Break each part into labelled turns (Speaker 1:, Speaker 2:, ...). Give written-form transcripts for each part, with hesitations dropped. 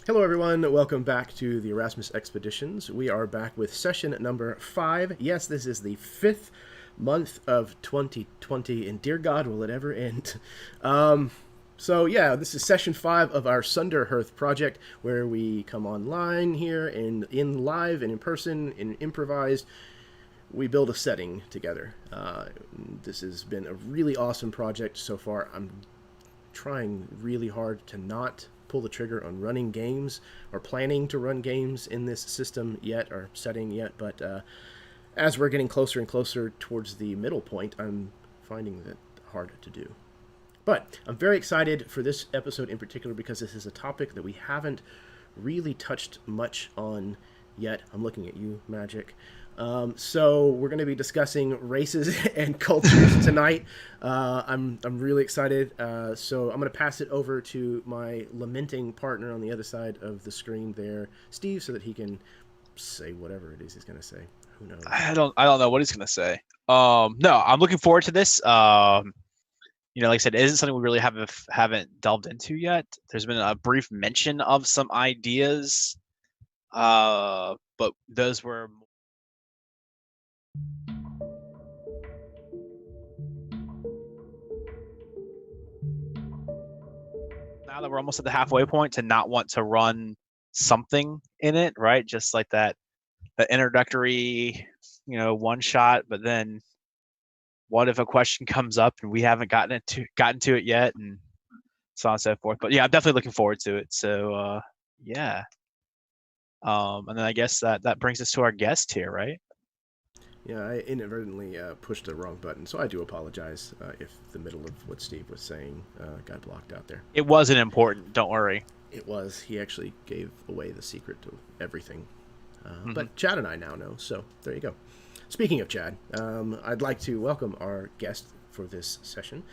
Speaker 1: Hello, everyone. Welcome back to the Erasmus Expeditions. We are back with session number 5. Yes, this is the 5th month of 2020, and dear God, will it ever end? This is session 5 of our Sunderhearth project, where we come online here and in live and in person and improvised. We build a setting together. This has been a really awesome project so far. I'm trying really hard to not pull the trigger on running games or planning to run games in this system yet or setting yet, but as we're getting closer and closer towards the middle point, I'm finding that hard to do. But I'm very excited for this episode in particular because this is a topic that we haven't really touched much on yet. I'm looking at you, Magic. So we're going to be discussing races and cultures tonight. I'm really excited. So I'm going to pass it over to my lamenting partner on the other side of the screen there, Steve, so that he can say whatever it is he's going to say. Who knows?
Speaker 2: I don't know what he's gonna say. No, I'm looking forward to this. Like I said, it isn't something we really haven't delved into yet. There's been a brief mention of some ideas, but those were now that we're almost at the halfway point to not want to run something in it, right? Just like that introductory, one shot, but then what if a question comes up and we haven't gotten to it yet, and so on and so forth. But yeah, I'm definitely looking forward to it. So yeah. And then I guess that brings us to our guest here, right?
Speaker 1: Yeah, I inadvertently pushed the wrong button, so I do apologize if the middle of what Steve was saying got blocked out there.
Speaker 2: It wasn't important. Don't worry.
Speaker 1: It was. He actually gave away the secret to everything. But Chad and I now know, so there you go. Speaking of Chad, I'd like to welcome our guest for this session.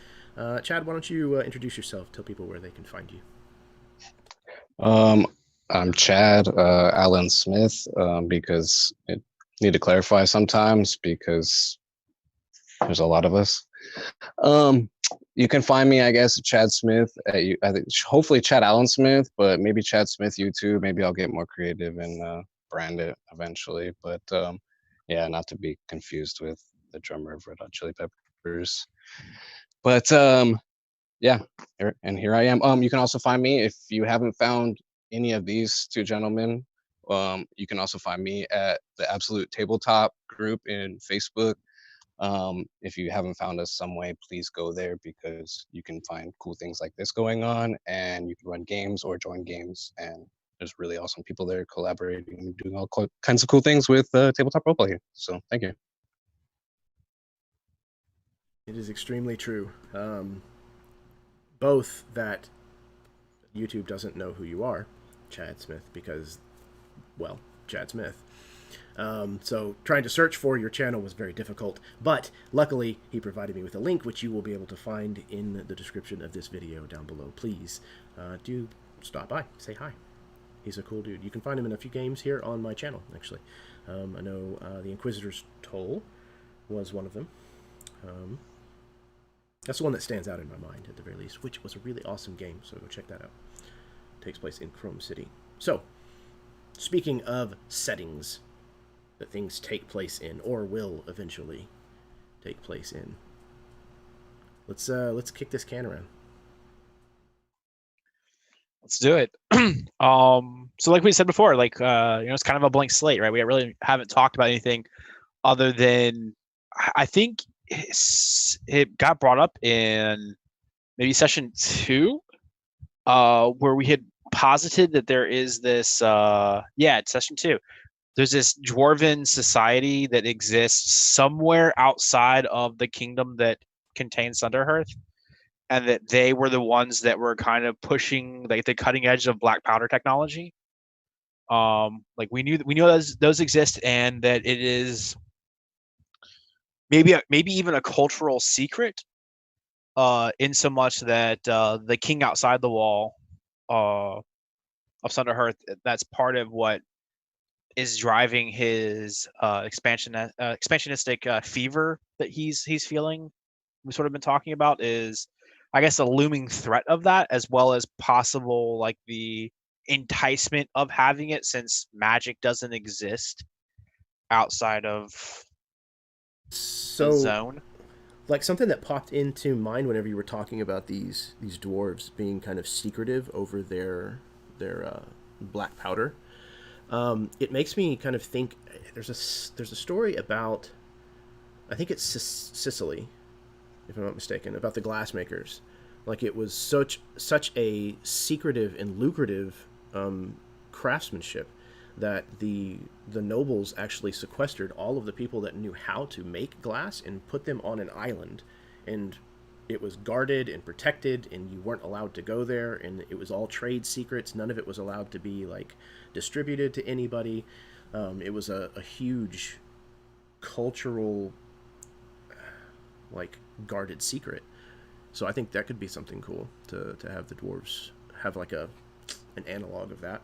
Speaker 1: Chad, why don't you introduce yourself, tell people where they can find you.
Speaker 3: I'm Chad Allen Smith, because I need to clarify sometimes because there's a lot of us. You can find me, I guess, Chad Smith. I think hopefully Chad Allen Smith, but maybe Chad Smith YouTube. Maybe I'll get more creative and brand it eventually. But yeah, not to be confused with the drummer of Red Hot Chili Peppers. But yeah, here I am. You can also find me if you haven't found any of these two gentlemen. You can also find me at the Absolute Tabletop group in Facebook. If you haven't found us some way, please go there because you can find cool things like this going on, and you can run games or join games, and there's really awesome people there collaborating and doing all kinds of cool things with tabletop roleplay. So thank you.
Speaker 1: It is extremely true. Both that YouTube doesn't know who you are, Chad Smith, because, well, Chad Smith. So trying to search for your channel was very difficult, but luckily he provided me with a link, which you will be able to find in the description of this video down below. Please do stop by, say hi. He's a cool dude. You can find him in a few games here on my channel, actually. I know the Inquisitor's Toll was one of them. That's the one that stands out in my mind, at the very least, which was a really awesome game, so go check that out. It takes place in Chrome City. So, speaking of settings that things take place in, or will eventually take place in, let's kick this can around.
Speaker 2: Let's do it. So like we said before, it's kind of a blank slate, right? We really haven't talked about anything other than I think it got brought up in maybe session 2, where we had posited that there is this it's session 2. There's this dwarven society that exists somewhere outside of the kingdom that contains Sunderhearth, and that they were the ones that were kind of pushing like the cutting edge of black powder technology. We knew those exist, and that it is maybe even a cultural secret, in so much that the king outside the wall of Sunderhearth, that's part of what is driving his expansionistic fever that he's feeling. We've sort of been talking about is, I guess, a looming threat of that, as well as possible like the enticement of having it, since magic doesn't exist outside of the
Speaker 1: So,
Speaker 2: zone.
Speaker 1: like something that popped into mind whenever you were talking about these dwarves being kind of secretive over their black powder. It makes me kind of think. There's a story about, I think it's Sicily, if I'm not mistaken, about the glassmakers. Like it was such a secretive and lucrative craftsmanship that the nobles actually sequestered all of the people that knew how to make glass and put them on an island, and it was guarded and protected, and you weren't allowed to go there, and it was all trade secrets. None of it was allowed to be like distributed to anybody. It was a huge cultural, like, guarded secret. So I think that could be something cool to have the dwarves have like an analog of that.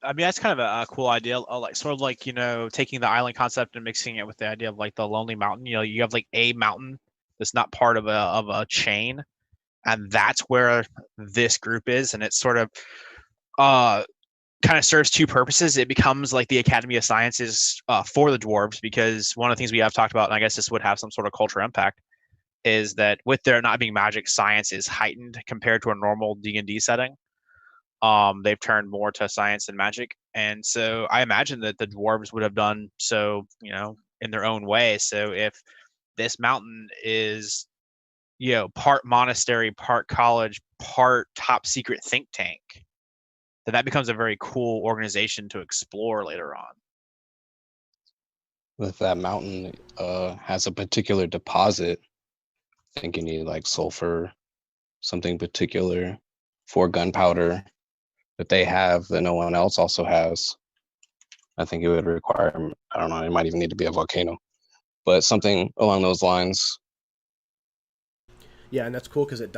Speaker 2: I mean, that's kind of a cool idea, like sort of like, taking the island concept and mixing it with the idea of like the Lonely Mountain. You have like a mountain that's not part of a chain, and that's where this group is, and it's sort of uh kind of serves two purposes. It becomes like the Academy of Sciences for the dwarves, because one of the things we have talked about, and I guess this would have some sort of cultural impact, is that with there not being magic, science is heightened compared to a normal D&D setting. They've turned more to science and magic, and so I imagine that the dwarves would have done so, in their own way. So if this mountain is, part monastery, part college, part top secret think tank, then that becomes a very cool organization to explore later on.
Speaker 3: If that mountain has a particular deposit, I think you need like sulfur, something particular for gunpowder that they have that no one else also has. I think it would require, I don't know, it might even need to be a volcano, but something along those lines.
Speaker 1: Yeah, and that's cool because it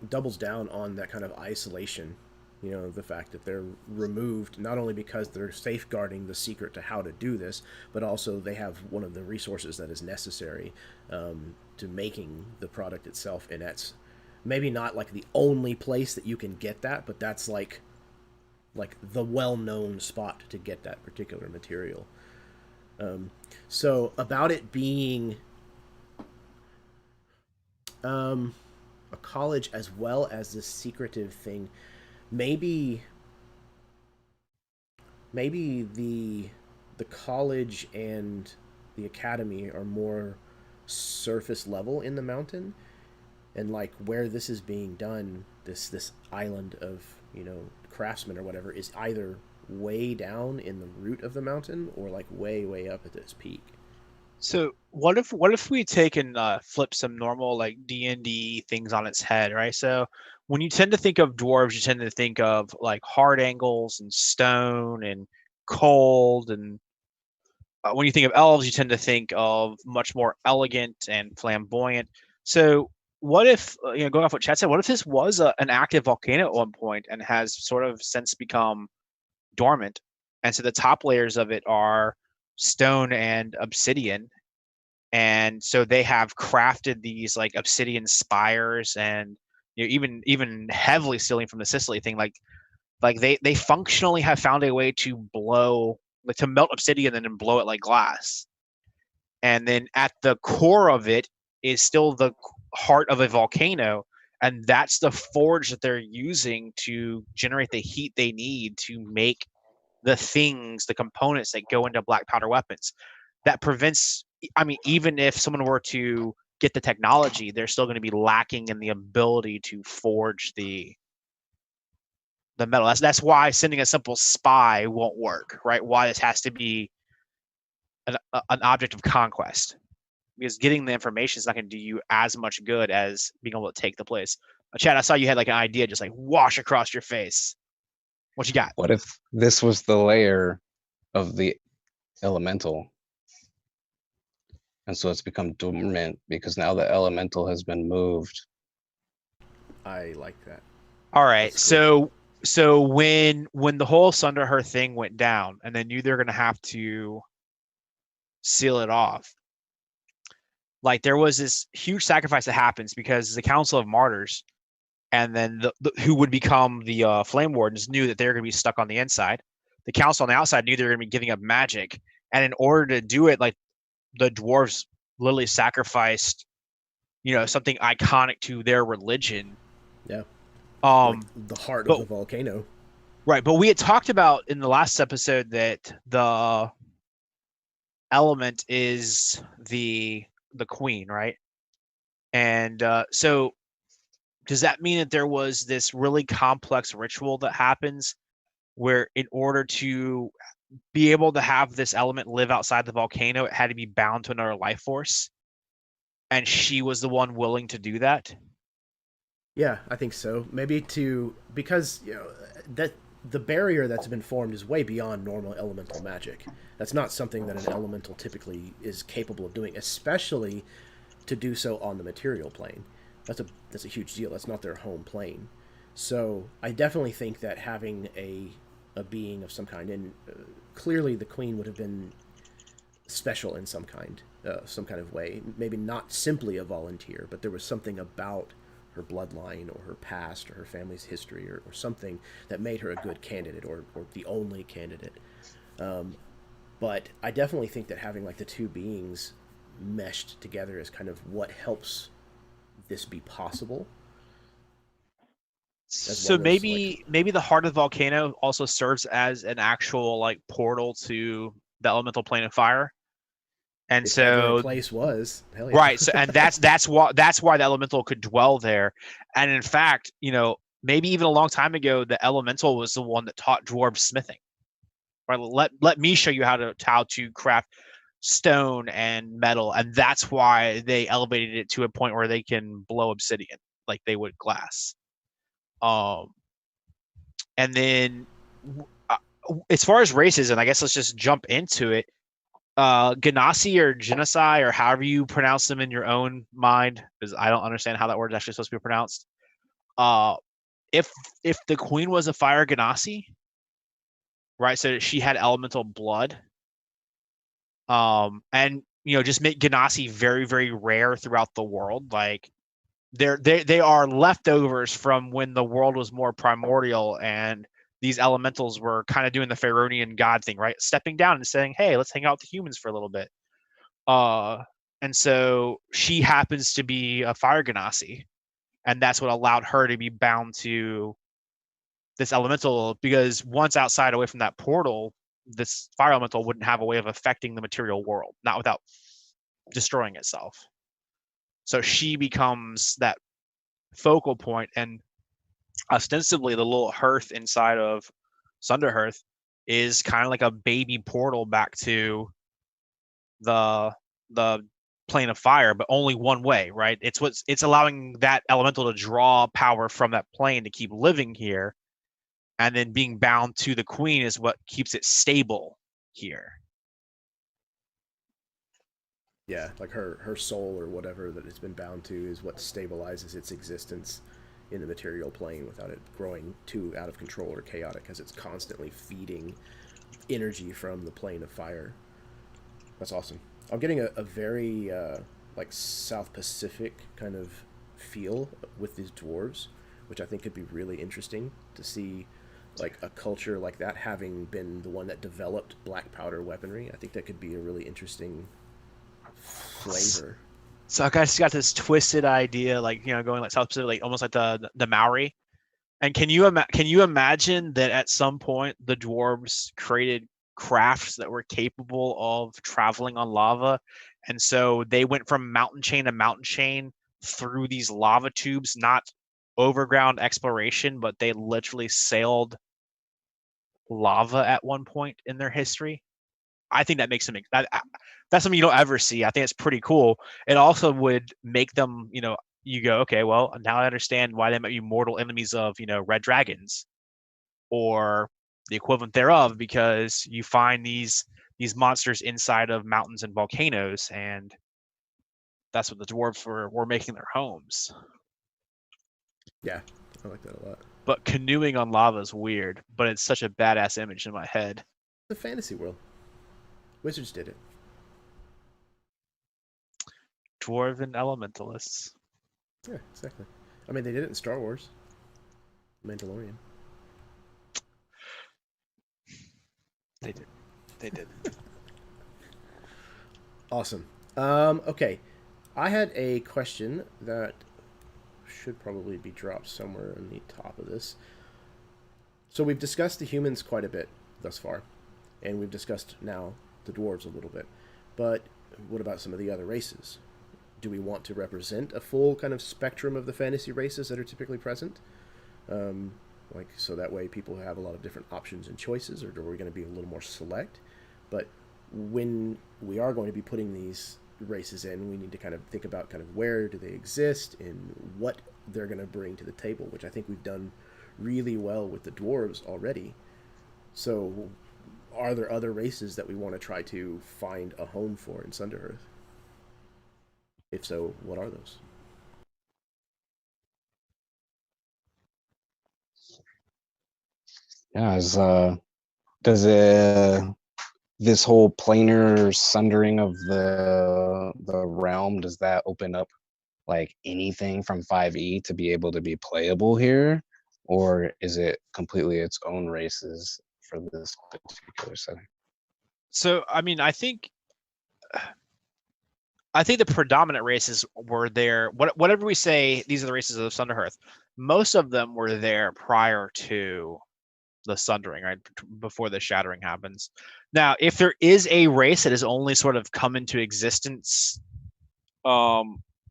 Speaker 1: doubles down on that kind of isolation. The fact that they're removed not only because they're safeguarding the secret to how to do this, but also they have one of the resources that is necessary to making the product itself. And that's maybe not like the only place that you can get that, but that's like the well-known spot to get that particular material. So about it being a college as well as this secretive thing, maybe the college and the academy are more surface level in the mountain, and like where this is being done, this island of craftsmen or whatever is either way down in the root of the mountain or like way up at its peak.
Speaker 2: So what if we take and flip some normal like D&D things on its head, right? So when you tend to think of dwarves, you tend to think of like hard angles and stone and cold, and when you think of elves, you tend to think of much more elegant and flamboyant. So what if, going off what Chad said, what if this was an active volcano at one point and has sort of since become dormant, and so the top layers of it are stone and obsidian, and so they have crafted these like obsidian spires, and even heavily stealing from the Sicily thing, like they functionally have found a way to blow, like to melt obsidian and then blow it like glass, and then at the core of it is still the heart of a volcano, and that's the forge that they're using to generate the heat they need to make the components that go into black powder weapons. That prevents, I mean, even if someone were to get the technology, they're still going to be lacking in the ability to forge the metal. That's why sending a simple spy won't work, right? Why this has to be an object of conquest, because getting the information is not going to do you as much good as being able to take the place. Chad, I saw you had like an idea just like wash across your face. What you got?
Speaker 3: What if this was the layer of the elemental? And so it's become dormant because now the elemental has been moved.
Speaker 1: I like that.
Speaker 2: All right,
Speaker 1: That's cool.
Speaker 2: so when the whole Sunderhearth thing went down, and they knew they're going to have to seal it off, like there was this huge sacrifice that happens because the Council of Martyrs and then who would become the Flame Wardens knew that they were going to be stuck on the inside. The Council on the outside knew they were going to be giving up magic, and in order to do it, like the dwarves literally sacrificed, something iconic to their religion.
Speaker 1: Yeah.
Speaker 2: Like
Speaker 1: the heart of the volcano.
Speaker 2: Right, but we had talked about in the last episode that the element is the queen, right? And so does that mean that there was this really complex ritual that happens where in order to be able to have this element live outside the volcano, it had to be bound to another life force? And she was the one willing to do that?
Speaker 1: Yeah, I think so. Maybe because that the barrier that's been formed is way beyond normal elemental magic. That's not something that an elemental typically is capable of doing, especially to do so on the material plane. That's a huge deal. That's not their home plane. So I definitely think that having a being of some kind, and clearly the queen would have been special in some kind of way. Maybe not simply a volunteer, but there was something about her bloodline or her past or her family's history or something that made her a good candidate or the only candidate. But I definitely think that having like the two beings meshed together is kind of what helps this be possible.
Speaker 2: So maybe the heart of the volcano also serves as an actual like portal to the elemental plane of fire. And
Speaker 1: if
Speaker 2: so
Speaker 1: ever a place was, hell yeah.
Speaker 2: Right. So and that's why the elemental could dwell there. And in fact, maybe even a long time ago, the elemental was the one that taught dwarves smithing. Right. Let me show you how to craft stone and metal, and that's why they elevated it to a point where they can blow obsidian like they would glass. And then as far as racism, I guess let's just jump into it. Ganassi or Genocide or however you pronounce them in your own mind, because I don't understand how that word is actually supposed to be pronounced. If the queen was a fire Ganassi, right? So she had elemental blood. And just make Ganassi very, very rare throughout the world. Like they are leftovers from when the world was more primordial and these elementals were kind of doing the Pharaonian god thing, right? Stepping down and saying, hey, let's hang out with the humans for a little bit. And so she happens to be a fire Ganassi, and that's what allowed her to be bound to this elemental, because once outside away from that portal, this fire elemental wouldn't have a way of affecting the material world, not without destroying itself. So she becomes that focal point, and ostensibly the little hearth inside of Sunderhearth is kind of like a baby portal back to the plane of fire, but only one way, right? It's allowing that elemental to draw power from that plane to keep living here, and then being bound to the queen is what keeps it stable here.
Speaker 1: Yeah, like her soul or whatever that it's been bound to is what stabilizes its existence in the material plane without it growing too out of control or chaotic, as it's constantly feeding energy from the plane of fire. That's awesome. I'm getting a very like South Pacific kind of feel with these dwarves, which I think could be really interesting to see, like a culture like that having been the one that developed black powder weaponry. I think that could be a really interesting flavor.
Speaker 2: So I just got this twisted idea, like going like South Pacific, like almost like the Maori. And can you imagine that at some point the dwarves created crafts that were capable of traveling on lava, and so they went from mountain chain to mountain chain through these lava tubes, not overground exploration, but they literally sailed lava at one point in their history. I think that makes them that's something you don't ever see. I think it's pretty cool. It also would make them, you go, okay, well, now I understand why they might be mortal enemies of, red dragons or the equivalent thereof, because you find these monsters inside of mountains and volcanoes, and that's what the dwarves were making their homes.
Speaker 1: Yeah, I like that a lot.
Speaker 2: But canoeing on lava is weird, but it's such a badass image in my head.
Speaker 1: The fantasy world. Wizards did it.
Speaker 2: Dwarven elementalists.
Speaker 1: Yeah, exactly. I mean, they did it in Star Wars. Mandalorian.
Speaker 2: They did. They did.
Speaker 1: Awesome. Okay. I had a question that should probably be dropped somewhere on the top of this. So we've discussed the humans quite a bit thus far, and we've discussed now the dwarves a little bit. But what about some of the other races? Do we want to represent a full kind of spectrum of the fantasy races that are typically present? Like, so that way people have a lot of different options and choices, or are we going to be a little more select? But when we are going to be putting these races in, we need to kind of think about kind of where do they exist and what they're going to bring to the table, which I think we've done really well with the dwarves already. So are there other races that we want to try to find a home for in Sunderhearth? If so, what are those?
Speaker 3: Yeah, does this whole planar sundering of the realm, does that open up like anything from 5e to be able to be playable here, or is it completely its own races for this particular setting?
Speaker 2: So, I mean, I think the predominant races were there. Whatever we say, these are the races of Sunderhearth. Most of them were there prior to the sundering, right? Before the shattering happens. Now, if there is a race that has only sort of come into existence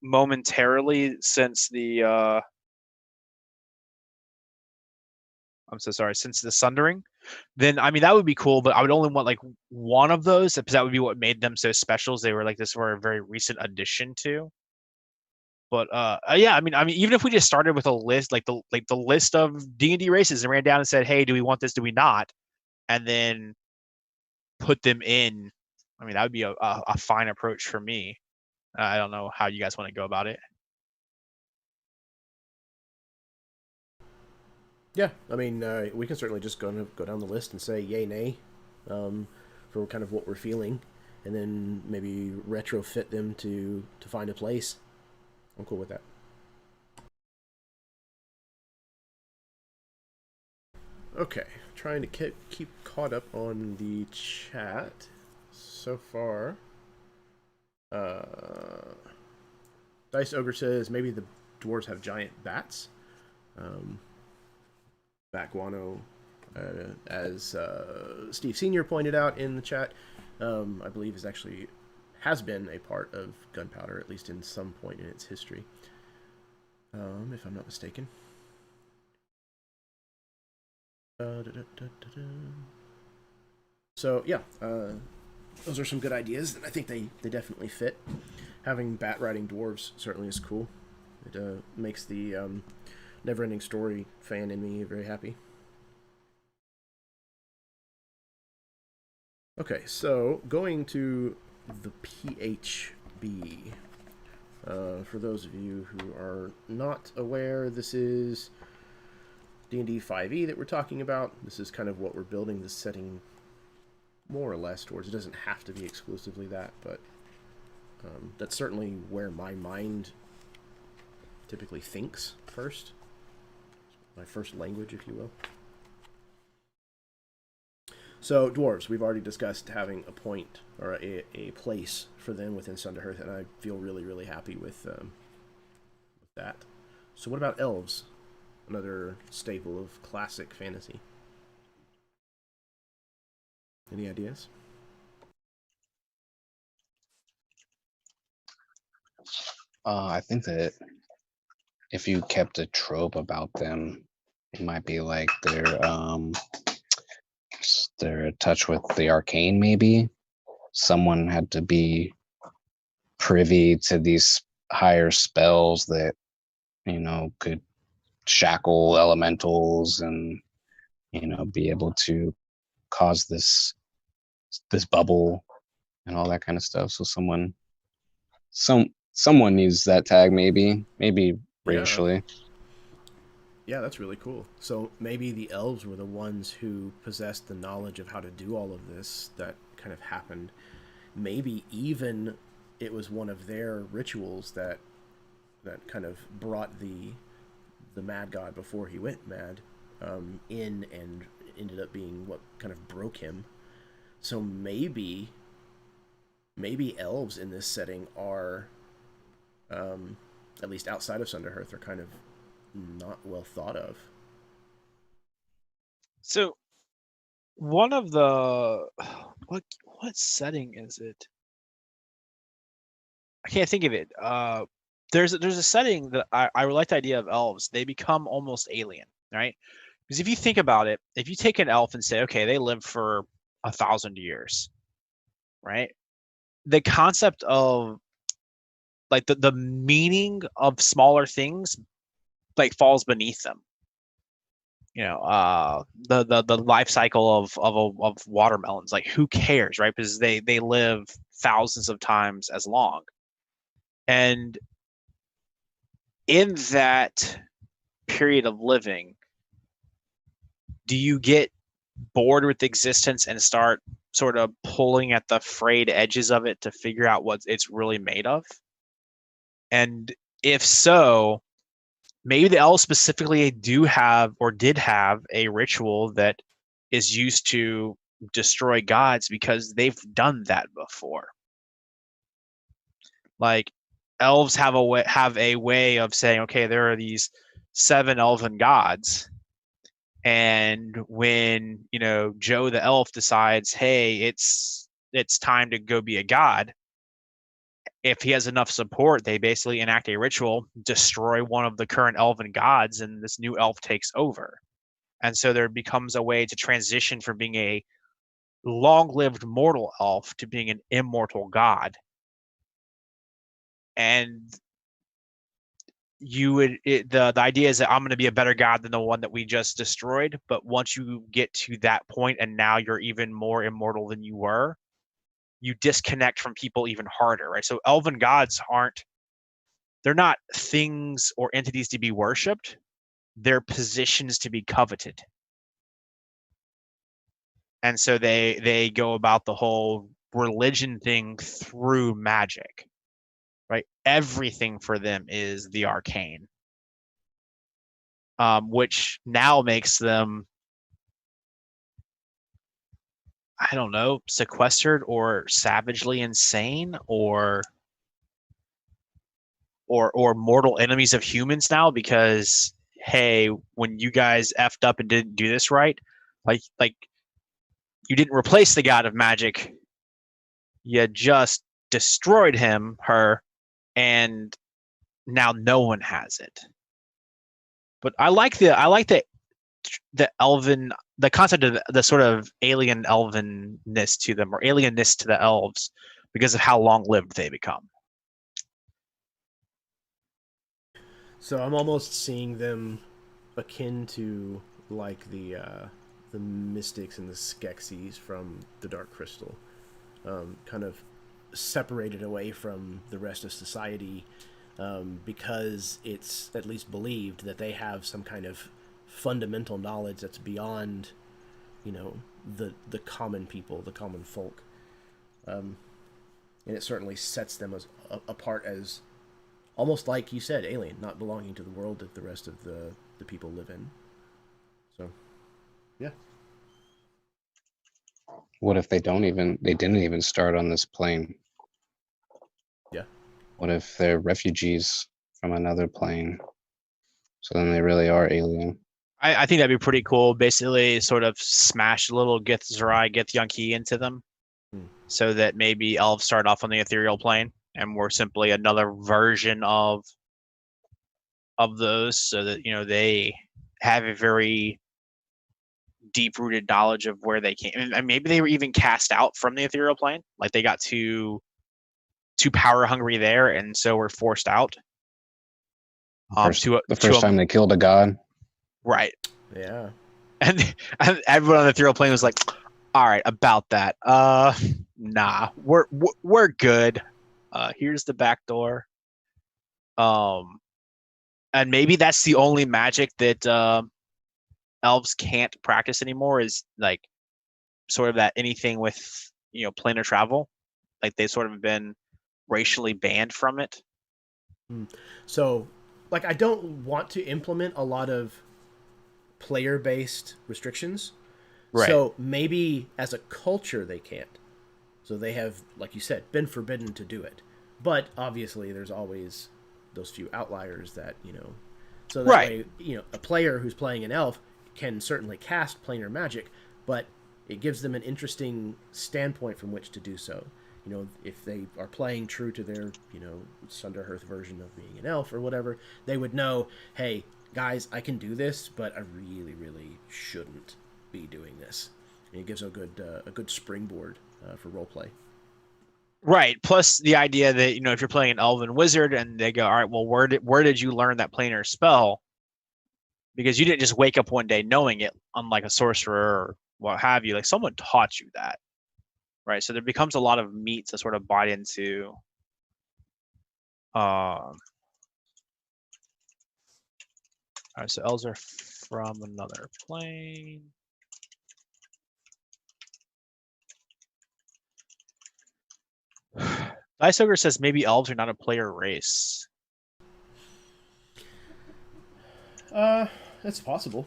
Speaker 2: momentarily since the I'm so sorry, since the sundering, then I mean that would be cool, but I would only want like one of those because that would be what made them so special. They were like this were a very recent addition to. But yeah, I mean even if we just started with a list like the list of D&D races and ran down and said, "Hey, do we want this? Do we not?" and then put them in. I mean, that would be a fine approach for me. I don't know how you guys want to go about it.
Speaker 1: Yeah, I mean, we can certainly just go down the list and say yay, nay, for kind of what we're feeling, and then maybe retrofit them to find a place. I'm cool with that. Okay, trying to keep caught up on the chat so far. Dice Ogre says maybe the dwarves have giant bats. Bat Guano, as Steve Senior pointed out in the chat, I believe has been a part of gunpowder, at least in some point in its history, if I'm not mistaken. So yeah, those are some good ideas, and I think they definitely fit. Having bat riding dwarves certainly is cool. It makes the Neverending Story fan in me very happy. Okay, so going to the PHB. For those of you who are not aware, this is D&D 5e that we're talking about. This is kind of what we're building this setting more or less towards. It doesn't have to be exclusively that, but that's certainly where my mind typically thinks first. My first language, if you will. So, dwarves, we've already discussed having a point or a place for them within Sunderhearth, and I feel really, really happy with that. So, what about elves? Another staple of classic fantasy. Any ideas?
Speaker 3: I think that if you kept a trope about them, it might be like they're in touch with the arcane. Maybe someone had to be privy to these higher spells that could shackle elementals and be able to cause this bubble and all that kind of stuff. So someone needs that tag, maybe racially.
Speaker 1: Yeah, that's really cool. So maybe the elves were the ones who possessed the knowledge of how to do all of this that kind of happened. Maybe even it was one of their rituals that kind of brought the mad god before he went mad, in and ended up being what kind of broke him. So maybe elves in this setting are, at least outside of Sunderhearth, are kind of not well thought of.
Speaker 2: So one of the what setting is it? I can't think of it. There's a setting that I like the idea of elves. They become almost alien, right? Because if you think about it, if you take an elf and say, okay, they live for 1,000 years, right? The concept of like the meaning of smaller things like falls beneath them. The life cycle of watermelons, like who cares, right? Because they live thousands of times as long. And in that period of living, do you get bored with existence and start sort of pulling at the frayed edges of it to figure out what it's really made of? And if so, maybe the elves specifically do have or did have a ritual that is used to destroy gods because they've done that before. Like elves have a way of saying, okay, there are these 7 elven gods, and when Joe the elf decides, hey, it's time to go be a god, if he has enough support, they basically enact a ritual, destroy one of the current elven gods, and this new elf takes over. And so there becomes a way to transition from being a long-lived mortal elf to being an immortal god. And the idea is that I'm going to be a better god than the one that we just destroyed. But once you get to that point, and now you're even more immortal than you were, you disconnect from people even harder, right? So elven gods they're not things or entities to be worshipped. They're positions to be coveted. And so they go about the whole religion thing through magic, right? Everything for them is the arcane, which now makes them, I don't know, sequestered or savagely insane or mortal enemies of humans now, because hey, when you guys effed up and didn't do this right, like you didn't replace the god of magic, you just destroyed her, and now no one has it. But I like the elven, the concept of the sort of alien elvenness to them, or alienness to the elves, because of how long lived they become.
Speaker 1: So I'm almost seeing them akin to like the mystics and the Skeksis from the Dark Crystal, kind of separated away from the rest of society, because it's at least believed that they have some kind of fundamental knowledge that's beyond, the common people, the common folk, and it certainly sets them apart as almost like you said, alien, not belonging to the world that the rest of the people live in. So, yeah.
Speaker 3: What if they didn't even start on this plane?
Speaker 1: Yeah.
Speaker 3: What if they're refugees from another plane? So then they really are alien.
Speaker 2: I think that'd be pretty cool. Basically, sort of smash a little Gith Zerai, Gith Yunki into them, so that maybe elves start off on the ethereal plane, and we're simply another version of those, so that they have a very deep-rooted knowledge of where they came, and maybe they were even cast out from the ethereal plane, like they got too power hungry there, and so were forced out.
Speaker 3: The first time they killed a god.
Speaker 2: Right.
Speaker 1: Yeah.
Speaker 2: And everyone on the ethereal plane was like, all right, about that. Nah, we're good. Here's the back door. And maybe that's the only magic that elves can't practice anymore, is like sort of that anything with planar travel. Like they've sort of been racially banned from it.
Speaker 1: So like I don't want to implement a lot of player-based restrictions.
Speaker 2: Right.
Speaker 1: So maybe as a culture they can't. So they have, like you said, been forbidden to do it. But obviously there's always those few outliers that, so that
Speaker 2: Right.
Speaker 1: way, a player who's playing an elf can certainly cast planar magic, but it gives them an interesting standpoint from which to do so. If they are playing true to their, Sunderhearth version of being an elf or whatever, they would know, hey, guys, I can do this, but I really, really shouldn't be doing this. And it gives a good springboard for roleplay.
Speaker 2: Right. Plus the idea that, if you're playing an elven wizard and they go, all right, well, where did you learn that planar spell? Because you didn't just wake up one day knowing it, unlike a sorcerer or what have you. Like someone taught you that. Right. So there becomes a lot of meat to sort of bite into. All right, so elves are from another plane. Dice Ogre says maybe elves are not a player race.
Speaker 1: That's possible.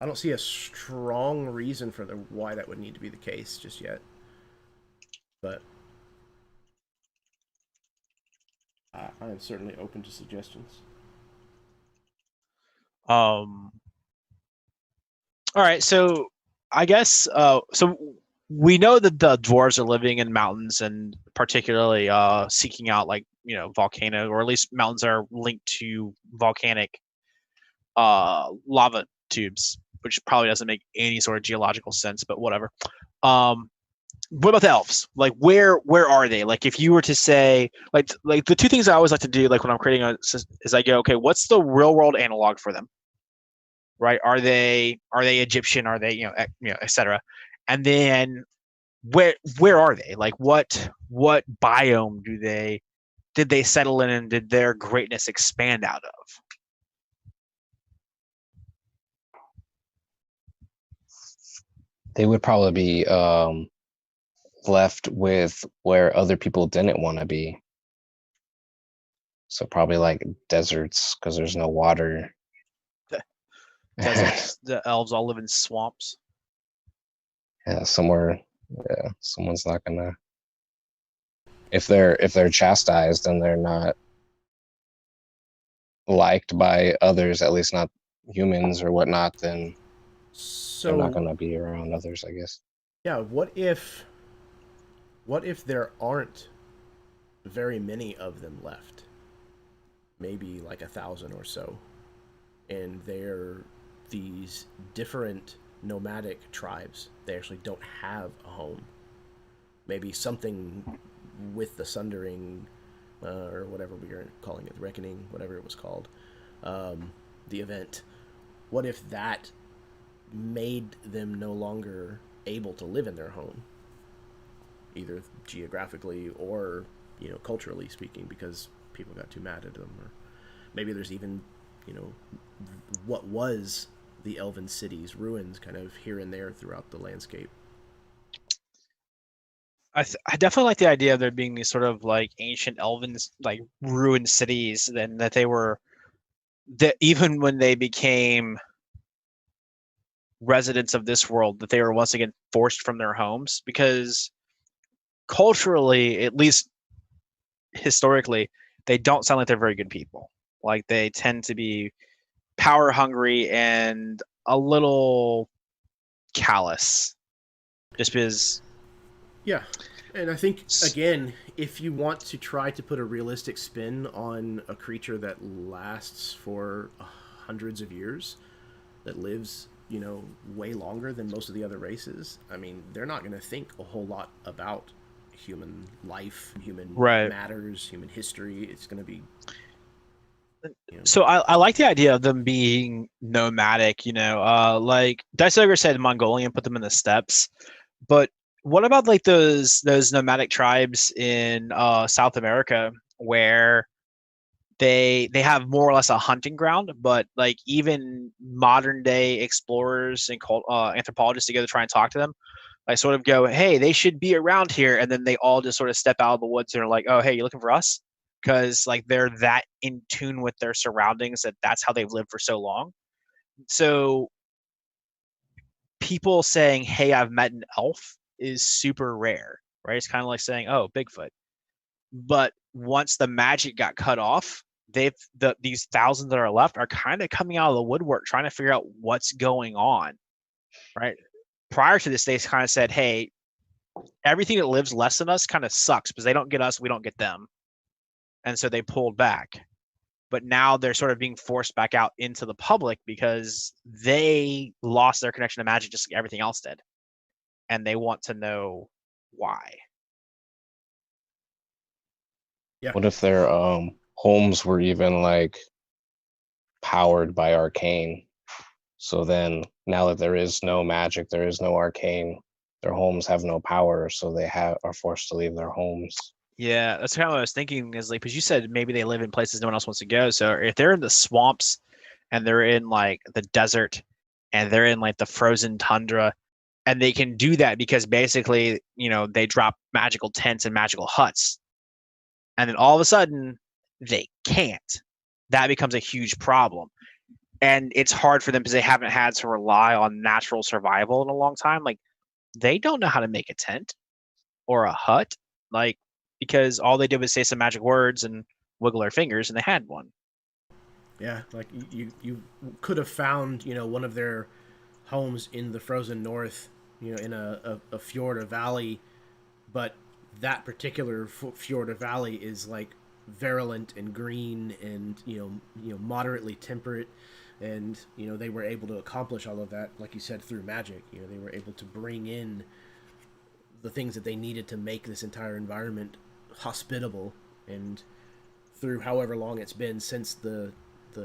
Speaker 1: I don't see a strong reason for why that would need to be the case just yet. But I am certainly open to suggestions.
Speaker 2: All right, so I guess so we know that the dwarves are living in mountains and particularly seeking out volcanoes, or at least mountains that are linked to volcanic lava tubes, which probably doesn't make any sort of geological sense, but whatever. What about the elves? Like where are they? Like if you were to say like the two things I always like to do when I'm creating is I go, okay, what's the real world analog for them? Right? Are they Egyptian? Are they etc. And then where are they? Like what biome did they settle in and did their greatness expand out of?
Speaker 3: They would probably be left with where other people didn't want to be. So probably like deserts because there's no water.
Speaker 2: Deserts. The elves all live in swamps.
Speaker 3: Yeah, somewhere. Yeah, someone's not gonna. If they're chastised and they're not liked by others, at least not humans or whatnot, then they're not gonna be around others, I guess.
Speaker 1: Yeah, what if there aren't very many of them left? Maybe like 1,000 or so. And they're these different nomadic tribes. They actually don't have a home. Maybe something with the Sundering, or whatever we are calling it, the Reckoning, whatever it was called, the event. What if that made them no longer able to live in their home, either geographically or culturally speaking, because people got too mad at them, or maybe there's even what was the elven cities ruins kind of here and there throughout the landscape.
Speaker 2: I definitely like the idea of there being these sort of like ancient elven like ruined cities, then that they were that even when they became residents of this world, that they were once again forced from their homes, because culturally, at least historically, they don't sound like they're very good people. Like they tend to be power hungry and a little callous, just because.
Speaker 1: Yeah, and I think again, if you want to try to put a realistic spin on a creature that lasts for hundreds of years, that lives way longer than most of the other races, I mean, they're not going to think a whole lot about human life, human matters, human history. It's going to be.
Speaker 2: So I like the idea of them being nomadic. Like Dice Ogre said, Mongolian, put them in the steppes, but what about like those nomadic tribes in South America where they have more or less a hunting ground, but like even modern day explorers and anthropologists together try and talk to them, like sort of go, hey, they should be around here, and then they all just sort of step out of the woods and are like, oh, hey, you looking for us? because like they're that in tune with their surroundings that that's how they've lived for so long. So people saying, "Hey, I've met an elf," is super rare, right? It's kind of like saying, "Oh, Bigfoot." But once the magic got cut off, these thousands that are left are kind of coming out of the woodwork trying to figure out what's going on, right? Prior to this, they kind of said, "Hey, everything that lives less than us kind of sucks because they don't get us, we don't get them," and so they pulled back. But now they're sort of being forced back out into the public because they lost their connection to magic just like everything else did, and they want to know why.
Speaker 1: Yeah.
Speaker 3: What if their homes were even like powered by arcane? So then now that there is no magic, there is no arcane, their homes have no power, so they are forced to leave their homes.
Speaker 2: Yeah, that's kind of what I was thinking. Is like, because you said maybe they live in places no one else wants to go. So if they're in the swamps, and they're in like the desert, and they're in like the frozen tundra, and they can do that because basically, they drop magical tents and magical huts, and then all of a sudden they can't. That becomes a huge problem, and it's hard for them because they haven't had to rely on natural survival in a long time. Like they don't know how to make a tent or a hut, like because all they did was say some magic words and wiggle their fingers, and they had one.
Speaker 1: Yeah, like you could have found one of their homes in the frozen north, in a fjord or valley, but that particular fjord or valley is like virulent and green and moderately temperate, and they were able to accomplish all of that, like you said, through magic. They were able to bring in the things that they needed to make this entire environment hospitable, and through however long it's been since the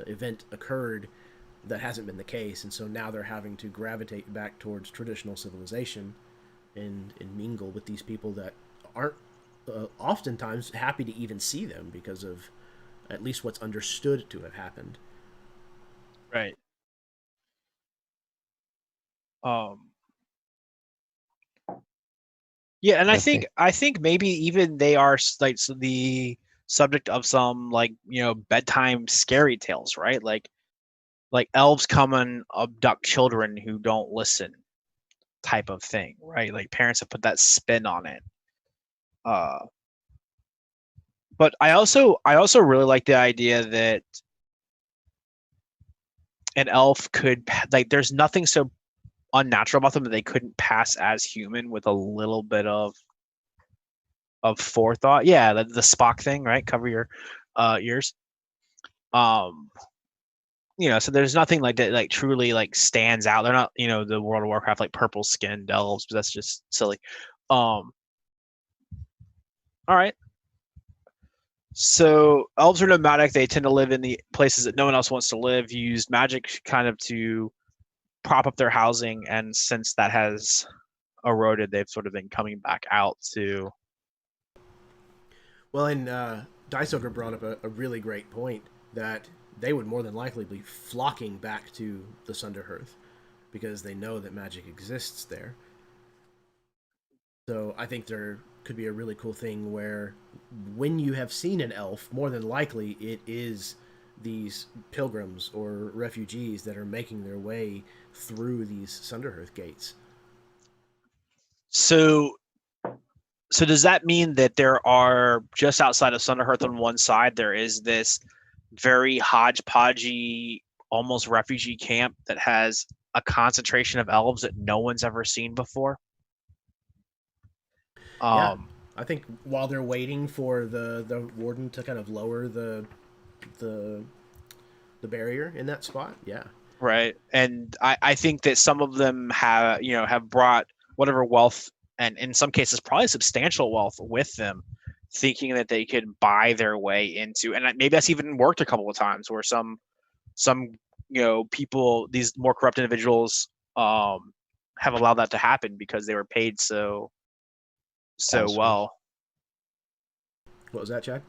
Speaker 1: event occurred, that hasn't been the case, and so now they're having to gravitate back towards traditional civilization and mingle with these people that aren't oftentimes happy to even see them because of at least what's understood to have happened.
Speaker 2: Right. Um. Yeah, and I
Speaker 3: I
Speaker 2: think
Speaker 3: think
Speaker 2: I think maybe even they are like the subject of some like bedtime scary tales, right? Like elves come and abduct children who don't listen, type of thing, right? Like parents have put that spin on it. Uh, but I also really like the idea that an elf could like there's nothing so unnatural about them that they couldn't pass as human with a little bit of forethought. Yeah, the Spock thing, right? Cover your ears. Um, so there's nothing like that like truly like stands out. They're not, the World of Warcraft like purple skinned elves, but that's just silly. Um, all right. So elves are nomadic. They tend to live in the places that no one else wants to live. Use magic kind of to prop up their housing, and since that has eroded, they've sort of been coming back out to.
Speaker 1: Well, and Dice Ogre brought up a really great point that they would more than likely be flocking back to the Sunderhearth because they know that magic exists there. So I think there could be a really cool thing where when you have seen an elf, more than likely it is these pilgrims or refugees that are making their way through these Sunderhearth gates.
Speaker 2: So so does that mean that there are just outside of Sunderhearth on one side there is this very hodgepodgey, almost refugee camp that has a concentration of elves that no one's ever seen before?
Speaker 1: Yeah,
Speaker 2: Um,
Speaker 1: I think while they're waiting for the warden to kind of lower the the barrier in that spot, yeah.
Speaker 2: right. And I think that some of them have brought whatever wealth, and in some cases probably substantial wealth with them, thinking that they could buy their way into, and maybe that's even worked a couple of times where some people, these more corrupt individuals, have allowed that to happen because they were paid so
Speaker 3: dowsers.
Speaker 2: well.
Speaker 1: What was that, Chad?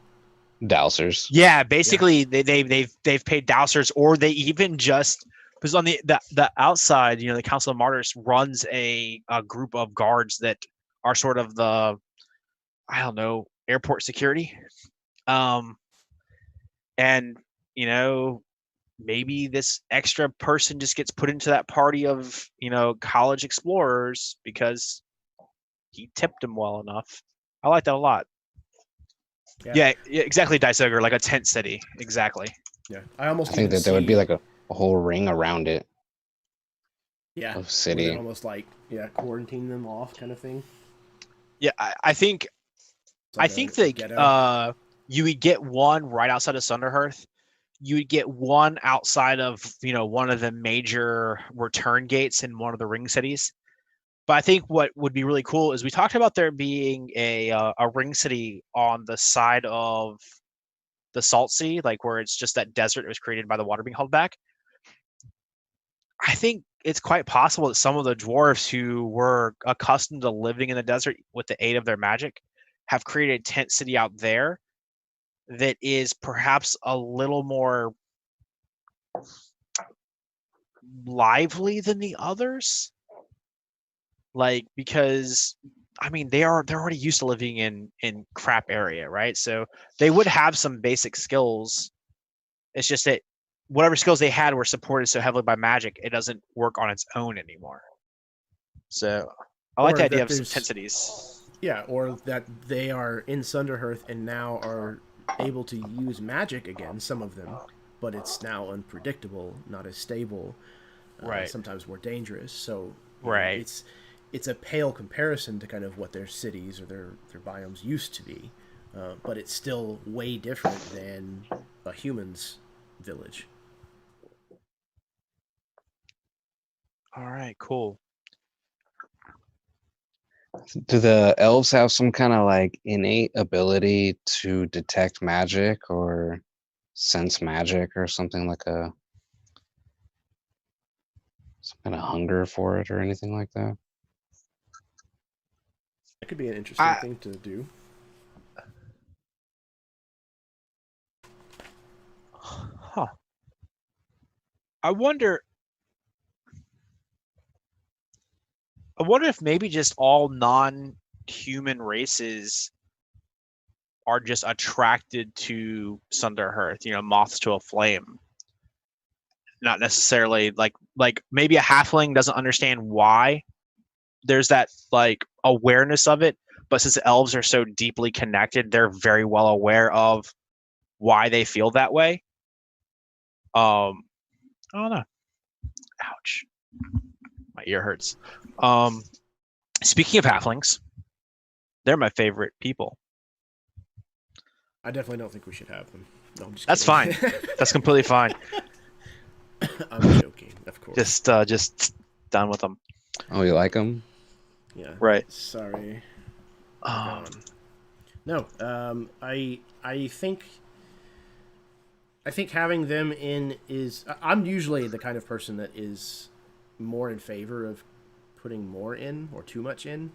Speaker 3: Dowsers.
Speaker 2: Yeah,
Speaker 1: Yeah.
Speaker 2: basically they've paid dowsers, or they even just because on the outside, the Council of Martyrs runs a group of guards that are sort of the, I don't know, airport security. Um, and you know, maybe this extra person just gets put into that party of college explorers because he tipped him well enough. I like that a lot. Yeah, exactly, Dice Ogre, like a tent city. Exactly.
Speaker 1: Yeah, I almost
Speaker 3: I think
Speaker 1: even
Speaker 3: that there would be
Speaker 1: see-
Speaker 3: like a whole ring around it
Speaker 1: yeah,
Speaker 3: of
Speaker 1: where they're
Speaker 3: city.
Speaker 1: almost like quarantine them off kind of thing.
Speaker 2: Yeah, I think
Speaker 1: It's like a ghetto.
Speaker 2: You would get one right outside of Sunderhearth. You would get one outside of one of the major return gates in one of the ring cities. But I think what would be really cool is we talked about there being a ring city on the side of the Salt Sea, like where it's just that desert that was created by the water being held back. I think it's quite possible that some of the dwarves who were accustomed to living in the desert with the aid of their magic have created a tent city out there that is perhaps a little more lively than the others. Like, because I mean they're already used to living in crap area, right? So they would have some basic skills. It's just that whatever skills they had were supported so heavily by magic, it doesn't work on its own anymore. So I like
Speaker 1: Or
Speaker 2: the idea
Speaker 1: that
Speaker 2: of some
Speaker 1: there's
Speaker 2: tensities.
Speaker 1: Yeah, or that they are in Sunderhearth and now are able to use magic again, some of them, but it's now unpredictable, not as stable,
Speaker 2: Right.
Speaker 1: sometimes more dangerous. So
Speaker 2: Right.
Speaker 1: it's a pale comparison to kind of what their cities or their biomes used to be, but it's still way different than a human's village.
Speaker 2: All right, cool.
Speaker 3: Do the elves have some kind of like innate ability to detect magic or sense magic or something like some kind of hunger for it or anything like that?
Speaker 1: That could be an interesting
Speaker 2: I
Speaker 1: thing to do.
Speaker 2: huh. I wonder if maybe just all non-human races are just attracted to Sunderhearth, moths to a flame. Not necessarily like maybe a halfling doesn't understand why there's that like awareness of it, but since elves are so deeply connected, they're very well aware of why they feel that way. I don't know. Ouch. My ear hurts. Um Speaking of halflings, they're my favorite people.
Speaker 1: I definitely don't think we should have them. No, I'm just
Speaker 2: That's
Speaker 1: kidding.
Speaker 2: fine. That's completely fine.
Speaker 1: I'm joking, of course.
Speaker 2: Just done with them.
Speaker 3: Oh, you like them?
Speaker 1: Yeah.
Speaker 2: Right.
Speaker 1: Sorry.
Speaker 2: Um,
Speaker 1: No. I think having them in is. I'm usually the kind of person that is more in favor of putting more in or too much in.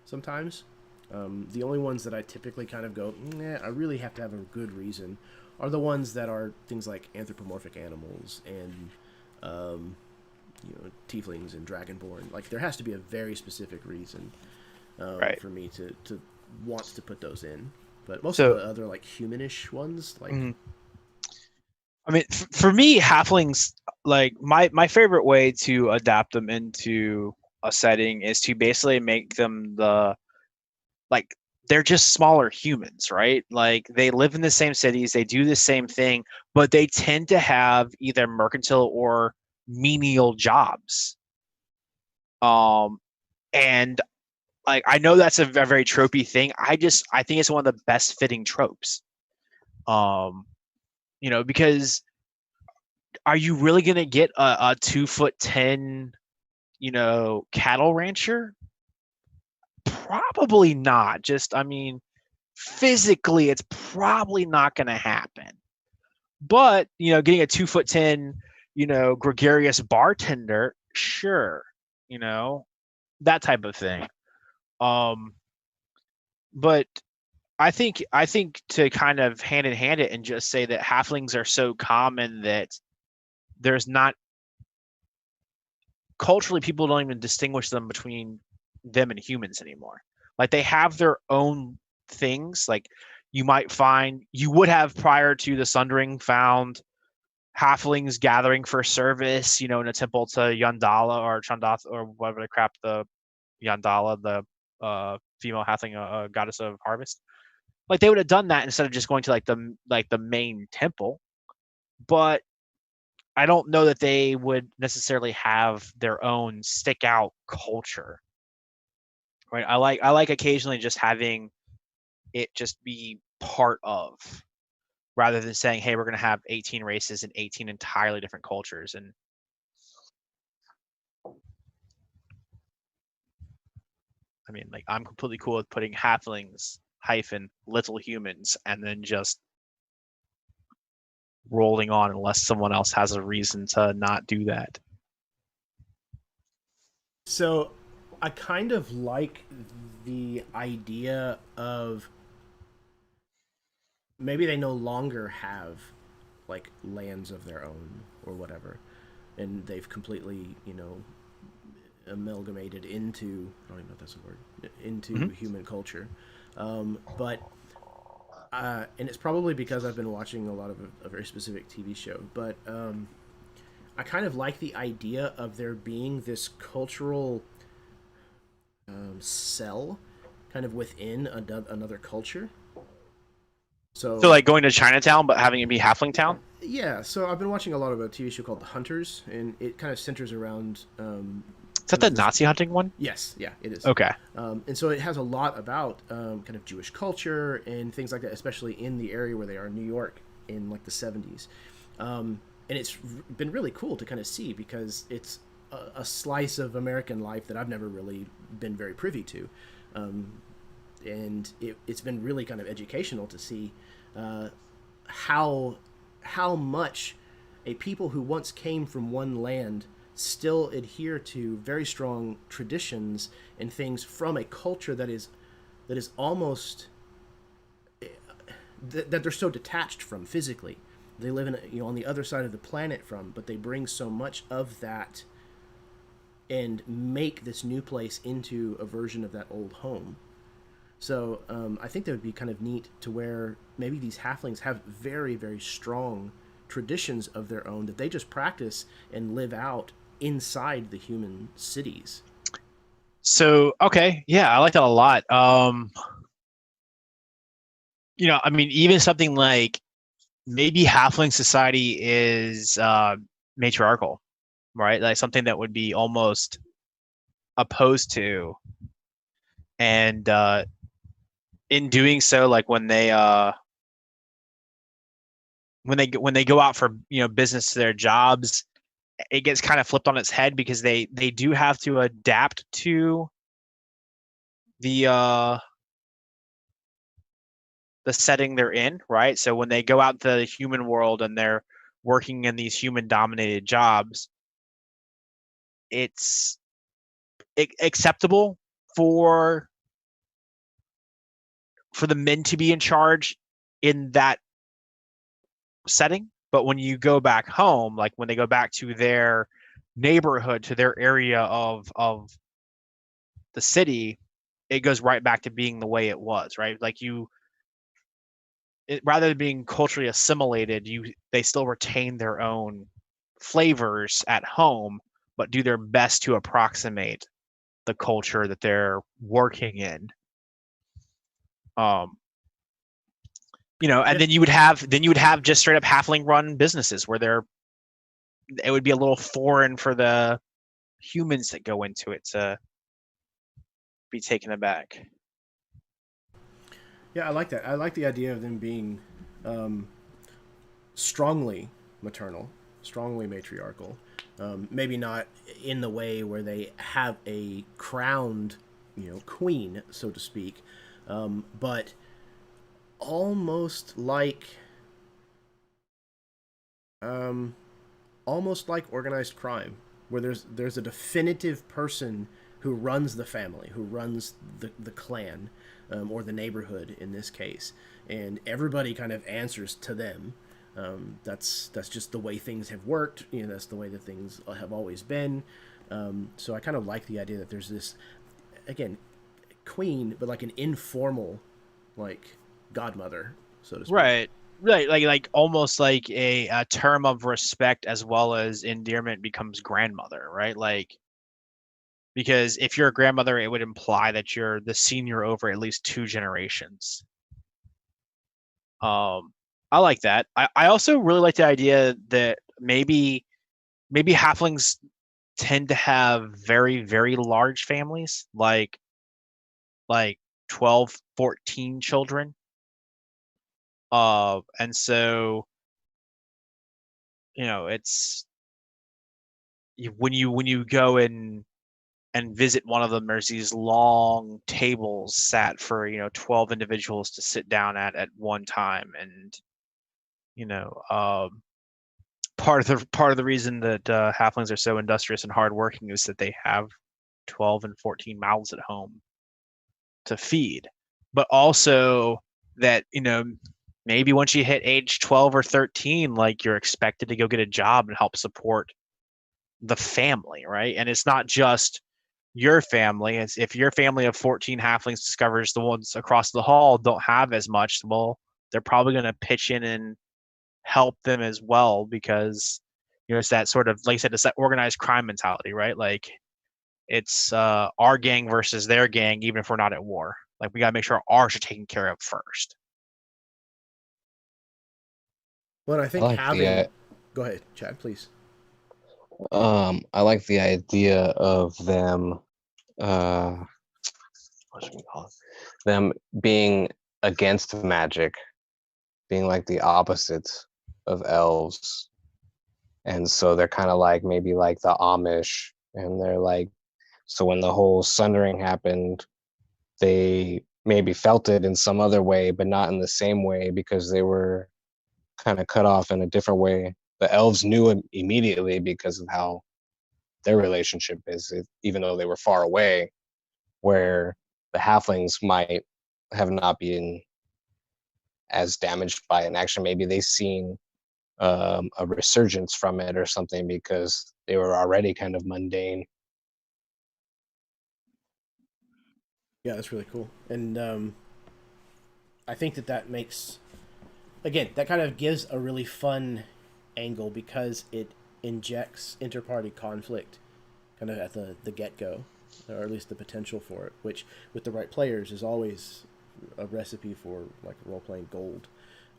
Speaker 1: Sometimes, the only ones that I typically kind of go, nah, I really have to have a good reason, are the ones that are things like anthropomorphic animals and, tieflings and dragonborn. Like there has to be a very specific reason
Speaker 2: right.
Speaker 1: for me to want to put those in. But most
Speaker 2: So-
Speaker 1: of the other like humanish ones, like
Speaker 2: I mean, for me, halflings, like my favorite way to adapt them into a setting is to basically make them like they're just smaller humans, right? Like they live in the same cities, they do the same thing, but they tend to have either mercantile or menial jobs. And like I know that's a very tropey thing. I think it's one of the best fitting tropes. Um, because are you really gonna get a 2'10", cattle rancher? Probably not. Just I mean, physically, it's probably not gonna happen. But getting a 2'10", gregarious bartender, sure, that type of thing. Um, but I think to kind of hand in hand it and just say that halflings are so common that there's not culturally people don't even distinguish them between them and humans anymore. Like they have their own things. Like you would have prior to the Sundering found halflings gathering for service, in a temple to Yandala or Chandath or whatever the crap, the Yandala, the female halfling, goddess of harvest. Like they would have done that instead of just going to the main temple. But I don't know that they would necessarily have their own stick out culture. Right? I like occasionally just having it just be part of, rather than saying, hey, we're going to have 18 races and 18 entirely different cultures. And I mean, like, I'm completely cool with putting halflings - little humans and then just rolling on unless someone else has a reason to not do that.
Speaker 1: So I kind of like the idea of maybe they no longer have like lands of their own or whatever, and they've completely, amalgamated into, I don't even know if that's a word, into human culture. But and it's probably because I've been watching a lot of a very specific TV show, but I kind of like the idea of there being this cultural cell kind of within another culture. So
Speaker 2: like going to Chinatown, but having it be Halfling Town?
Speaker 1: Yeah, so I've been watching a lot of a TV show called The Hunters, and it kind of centers around.
Speaker 2: Is that the Nazi hunting one?
Speaker 1: Yes, yeah, it is.
Speaker 2: Okay.
Speaker 1: And so it has a lot about kind of Jewish culture and things like that, especially in the area where they are, New York, in like the 70s. And it's been really cool to kind of see because it's a slice of American life that I've never really been very privy to. And it's been really kind of educational to see how much a people who once came from one land still adhere to very strong traditions and things from a culture that is almost that they're so detached from physically. They live in on the other side of the planet from, but they bring so much of that and make this new place into a version of that old home. So I think that would be kind of neat to where maybe these halflings have very, very strong traditions of their own that they just practice and live out inside the human cities.
Speaker 2: So, okay. Yeah, I like that a lot. I mean, even something like maybe halfling society is matriarchal, right? Like something that would be almost opposed to. And in doing so, like when they go out for business to their jobs, it gets kind of flipped on its head because they do have to adapt to the setting they're in, right? So when they go out to the human world and they're working in these human dominated jobs, it's acceptable for the men to be in charge in that setting. But when you go back home, like when they go back to their neighborhood, to their area of the city, it goes right back to being the way it was, right? Like rather than being culturally assimilated, they still retain their own flavors at home, but do their best to approximate the culture that they're working in. And then you would have just straight up halfling run businesses where it would be a little foreign for the humans that go into it to be taken aback.
Speaker 1: Yeah, I like that. I like the idea of them being strongly maternal, strongly matriarchal. Maybe not in the way where they have a crowned, queen, so to speak, but almost like organized crime, where there's a definitive person who runs the family, who runs the clan, or the neighborhood in this case, and everybody kind of answers to them. That's just the way things have worked. That's the way that things have always been. So I kind of like the idea that there's this, again, queen, but like an informal, like godmother, so to speak.
Speaker 2: Right. Right. Like almost like a term of respect as well as endearment becomes grandmother, right? Like because if you're a grandmother, it would imply that you're the senior over at least 2 generations. I like that. I also really like the idea that maybe halflings tend to have very, very large families, like 12, 14 children. And so, it's when you go and visit one of them, there's these long tables sat for 12 individuals to sit down at one time, and you know part of the reason that halflings are so industrious and hardworking is that they have 12 and 14 mouths at home to feed, but also that maybe once you hit age 12 or 13, like you're expected to go get a job and help support the family, right? And it's not just your family. It's if your family of 14 halflings discovers the ones across the hall don't have as much, well, they're probably going to pitch in and help them as well, because it's that sort of, like I said, it's that organized crime mentality, right? Like it's our gang versus their gang, even if we're not at war. Like we got to make sure ours are taken care of first.
Speaker 1: Well, I
Speaker 3: I
Speaker 1: think
Speaker 3: like
Speaker 1: having.
Speaker 3: the
Speaker 1: Go ahead, Chad, please.
Speaker 3: I like the idea of them what should we call it? Them being against magic, being like the opposites of elves. And so they're kind of like maybe like the Amish, and they're like, so when the whole sundering happened, they maybe felt it in some other way, but not in the same way because they were kind of cut off in a different way. The elves knew it immediately because of how their relationship is, even though they were far away, where the halflings might have not been as damaged by it. And actually, maybe they've seen a resurgence from it or something because they were already kind of mundane.
Speaker 1: Yeah, that's really cool, and I think that makes, again, that kind of gives a really fun angle because it injects interparty conflict kind of at the get go, or at least the potential for it, which with the right players is always a recipe for like role playing gold,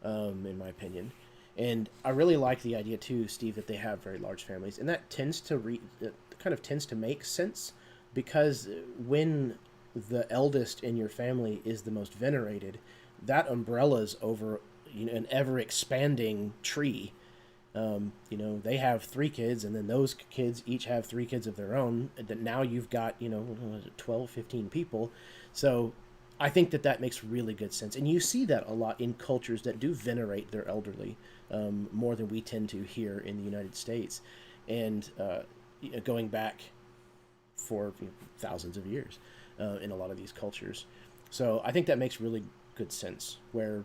Speaker 1: in my opinion. And I really like the idea too, Steve, that they have very large families, and that it kind of tends to make sense because when the eldest in your family is the most venerated, that umbrella's over an ever expanding tree. They have 3 kids, and then those kids each have 3 kids of their own. That now you've got 12, 15 people. So I think that makes really good sense, and you see that a lot in cultures that do venerate their elderly, more than we tend to here in the United States, and going back for thousands of years in a lot of these cultures. So I think that makes really good sense, where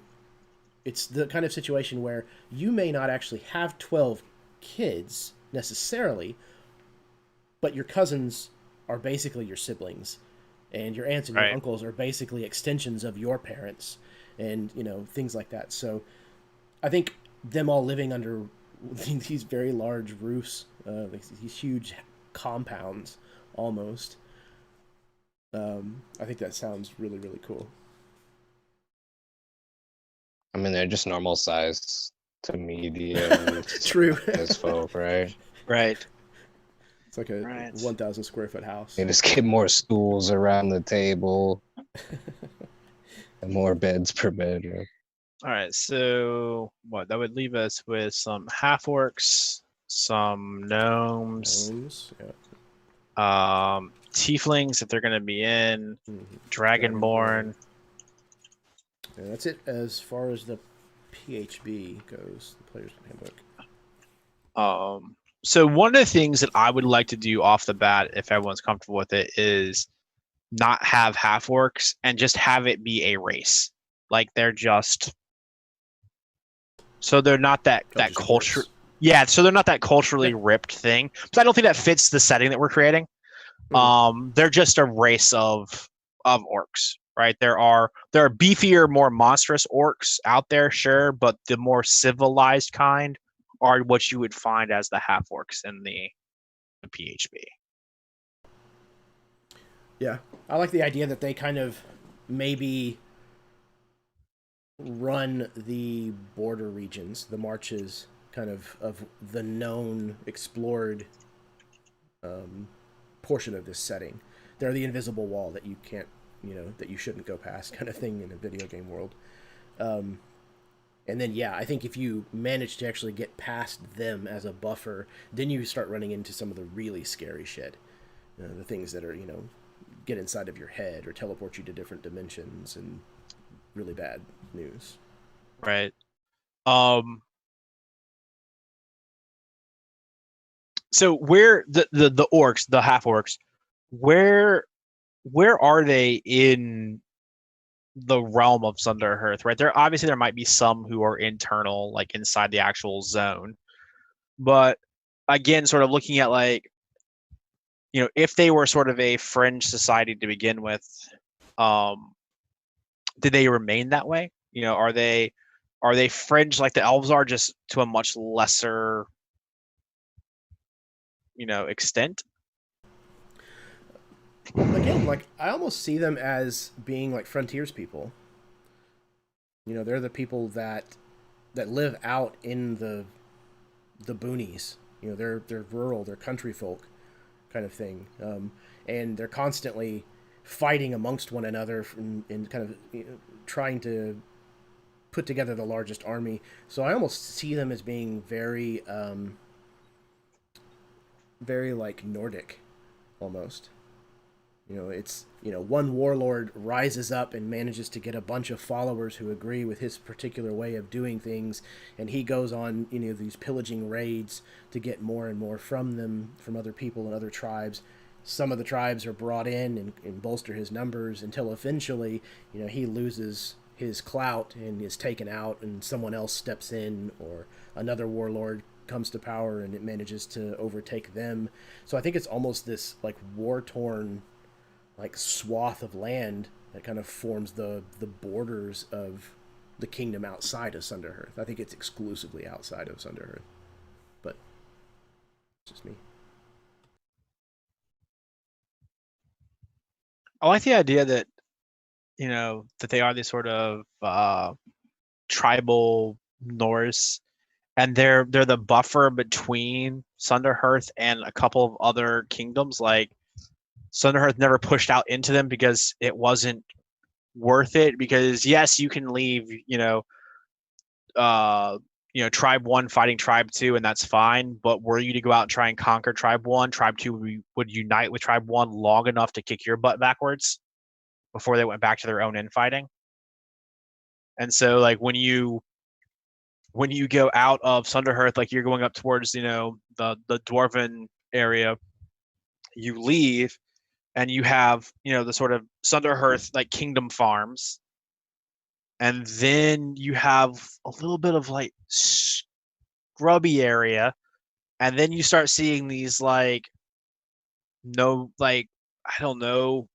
Speaker 1: it's the kind of situation where you may not actually have 12 kids necessarily, but your cousins are basically your siblings, and your aunts and your
Speaker 2: Right.
Speaker 1: uncles are basically extensions of your parents, and things like that. So I think them all living under these very large roofs, these huge compounds almost, I think that sounds really, really cool.
Speaker 3: I mean, they're just normal size to medium
Speaker 1: True.
Speaker 3: as folk, right?
Speaker 2: Right.
Speaker 1: It's like a
Speaker 2: Right.
Speaker 1: 1,000 square foot house.
Speaker 3: They just get more stools around the table and more beds per bedroom.
Speaker 2: All right. So what that would leave us with some half orcs, some gnomes,
Speaker 1: Gnomes, yeah.
Speaker 2: tieflings if they're going to be in,
Speaker 1: Mhm.
Speaker 2: dragonborn.
Speaker 1: And that's it as far as the PHB goes, the player's handbook.
Speaker 2: So one of the things that I would like to do off the bat, if everyone's comfortable with it, is not have half orcs and just have it be a race. Like they're just so they're not that
Speaker 1: Just
Speaker 2: culture.
Speaker 1: orcs.
Speaker 2: Yeah, so they're not that culturally ripped thing. But I don't think that fits the setting that we're creating. They're just a race of orcs, right? There are beefier, more monstrous orcs out there, sure, but the more civilized kind are what you would find as the half orcs in the PHB.
Speaker 1: Yeah, I like the idea that they kind of maybe run the border regions, the marches, kind of the known explored portion of this setting. They're the invisible wall that you can't, that you shouldn't go past, kind of thing in a video game world. Um, and then, yeah, I think if you manage to actually get past them as a buffer, then you start running into some of the really scary shit. The things that are, get inside of your head or teleport you to different dimensions and really bad news.
Speaker 2: Right. So where the orcs, the half orcs, where are they in the realm of Sunderhearth? Right. There might be some who are internal, like inside the actual zone. But again, sort of looking at like, if they were sort of a fringe society to begin with, did they remain that way? Are they fringe like the elves are, just to a much lesser, extent?
Speaker 1: Again, like I almost see them as being like frontiers people. They're the people that live out in the boonies. They're rural, they're country folk, kind of thing, and they're constantly fighting amongst one another and kind of trying to put together the largest army. So I almost see them as being very, very like Nordic, almost. It's one warlord rises up and manages to get a bunch of followers who agree with his particular way of doing things, and he goes on these pillaging raids to get more and more from them, from other people and other tribes. Some of the tribes are brought in and bolster his numbers until eventually he loses his clout and is taken out, and someone else steps in, or another warlord comes to power and it manages to overtake them. So I think it's almost this like war torn like swath of land that kind of forms the borders of the kingdom outside of Sunderhearth. I think it's exclusively outside of Sunderhearth, but it's just me.
Speaker 2: I like the idea that that they are these sort of tribal Norse, and they're the buffer between Sunderhearth and a couple of other kingdoms. Like Sunderhearth never pushed out into them because it wasn't worth it. Because yes, you can leave, tribe 1 fighting tribe 2, and that's fine. But were you to go out and try and conquer tribe 1, tribe 2 would unite with tribe 1 long enough to kick your butt backwards before they went back to their own infighting. And so like when you go out of Sunderhearth, like you're going up towards, the dwarven area, you leave and you have, the sort of Sunderhearth like kingdom farms. And then you have a little bit of like scrubby area. And then you start seeing these like, I don't know,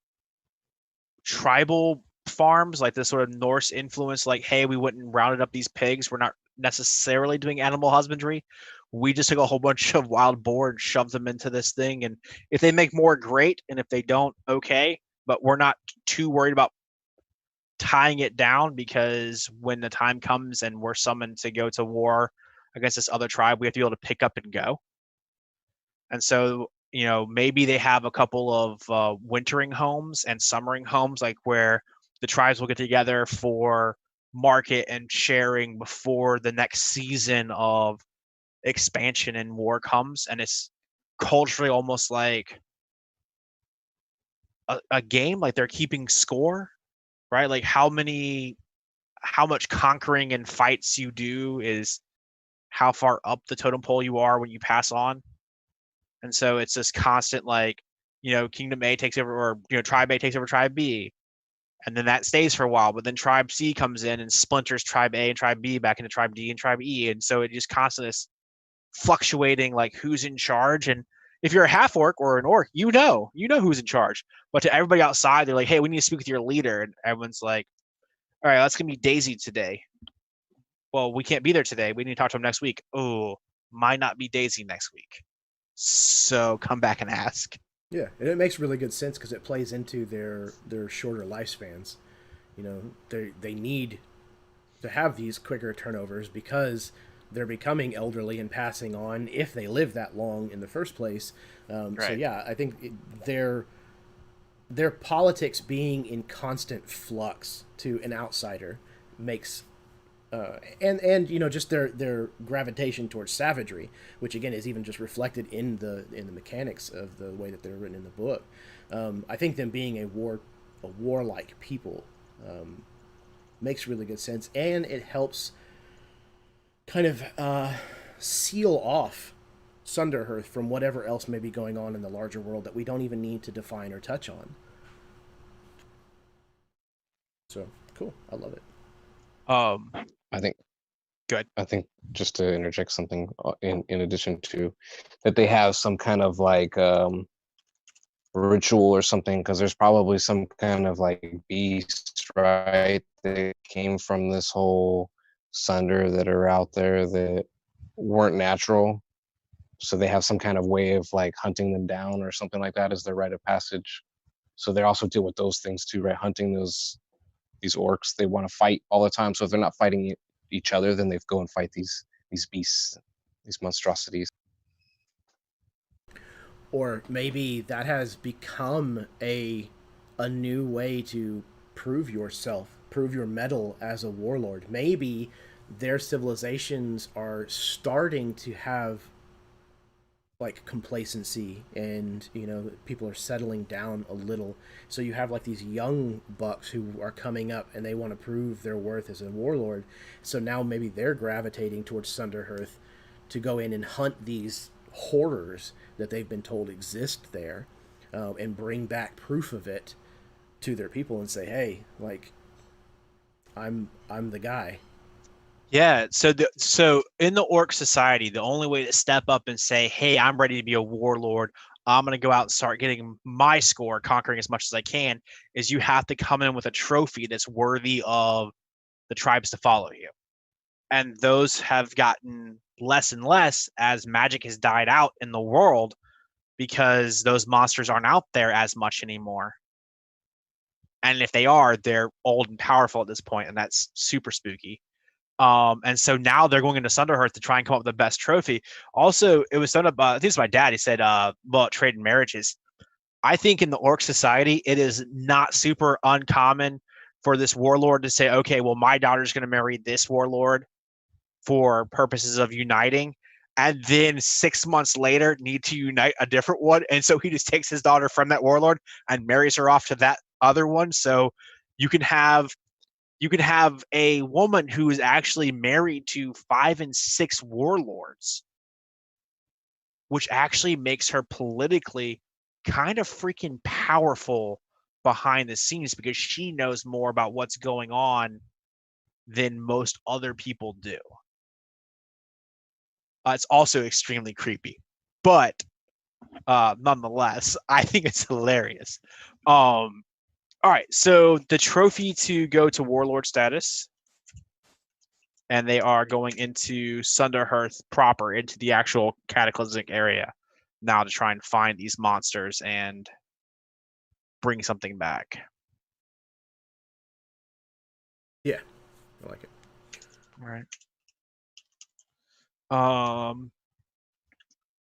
Speaker 2: tribal farms, like this sort of Norse influence, like, hey, we went and rounded up these pigs. We're not necessarily doing animal husbandry. We just took a whole bunch of wild boar and shoved them into this thing. And if they make more, great. And if they don't, okay. But we're not too worried about tying it down, because when the time comes and we're summoned to go to war against this other tribe, we have to be able to pick up and go. And so, maybe they have a couple of wintering homes and summering homes, like where the tribes will get together for market and sharing before the next season of expansion and war comes. And it's culturally almost like a game, like they're keeping score, right? Like how much conquering and fights you do is how far up the totem pole you are when you pass on. And so it's this constant, like, Kingdom A takes over, or, Tribe A takes over Tribe B. And then that stays for a while. But then Tribe C comes in and splinters Tribe A and Tribe B back into Tribe D and Tribe E. And so it just constantly is fluctuating, like, who's in charge. And If you're a half orc or an orc, you know who's in charge. But to everybody outside, they're like, hey, we need to speak with your leader. And everyone's like, all right, that's going to be Daisy today. Well, we can't be there today. We need to talk to him next week. Oh, might not be Daisy next week. So come back and ask.
Speaker 1: Yeah, and it makes really good sense because it plays into their shorter lifespans. You know, they need to have these quicker turnovers because they're becoming elderly and passing on if they live that long in the first place.
Speaker 2: Right.
Speaker 1: So yeah, I think their politics being in constant flux to an outsider makes and you know just their gravitation towards savagery, which again is even just reflected in the mechanics of the way that they're written in the book. I think them being a warlike people makes really good sense, and it helps kind of seal off Sunderhearth from whatever else may be going on in the larger world that we don't even need to define or touch on. So cool, I love it.
Speaker 3: I think
Speaker 2: Good.
Speaker 3: I think just to interject something in addition to that, they have some kind of like ritual or something, because there's probably some kind of like beast, right, that came from this whole Sunder that are out there that weren't natural. So they have some kind of way of like hunting them down or something like that as their rite of passage. So they also deal with those things too, right? Hunting these orcs, they want to fight all the time. So if they're not fighting each other, then they go and fight these beasts, these monstrosities.
Speaker 1: Or maybe that has become a new way to prove yourself, prove your mettle as a warlord. Maybe their civilizations are starting to have like complacency, and you know people are settling down a little, so you have like these young bucks who are coming up and they want to prove their worth as a warlord. So now maybe they're gravitating towards Sunderhearth to go in and hunt these horrors that they've been told exist there, and bring back proof of it to their people and say, hey, like I'm the guy.
Speaker 2: Yeah. So in the orc society, the only way to step up and say, hey, I'm ready to be a warlord, I'm going to go out and start getting my score, conquering as much as I can, is you have to come in with a trophy that's worthy of the tribes to follow you. And those have gotten less and less as magic has died out in the world because those monsters aren't out there as much anymore. And if they are, they're old and powerful at this point, and that's super spooky. And so now they're going into Sunderhearth to try and come up with the best trophy. Also, it was done up. I think it's my dad. He said, "Well, trade and marriages." I think in the orc society, it is not super uncommon for this warlord to say, "Okay, well, my daughter's going to marry this warlord for purposes of uniting." And then 6 months later, need to unite a different one, and so he just takes his daughter from that warlord and marries her off to that other one. So you can have a woman who is actually married to 5 and 6 warlords, which actually makes her politically kind of freaking powerful behind the scenes because she knows more about what's going on than most other people do. It's also extremely creepy, but nonetheless, I think it's hilarious. All right, so the trophy to go to warlord status, and they are going into Sunderhearth proper, into the actual cataclysmic area now to try and find these monsters and bring something back.
Speaker 1: Yeah, I like it.
Speaker 2: All right.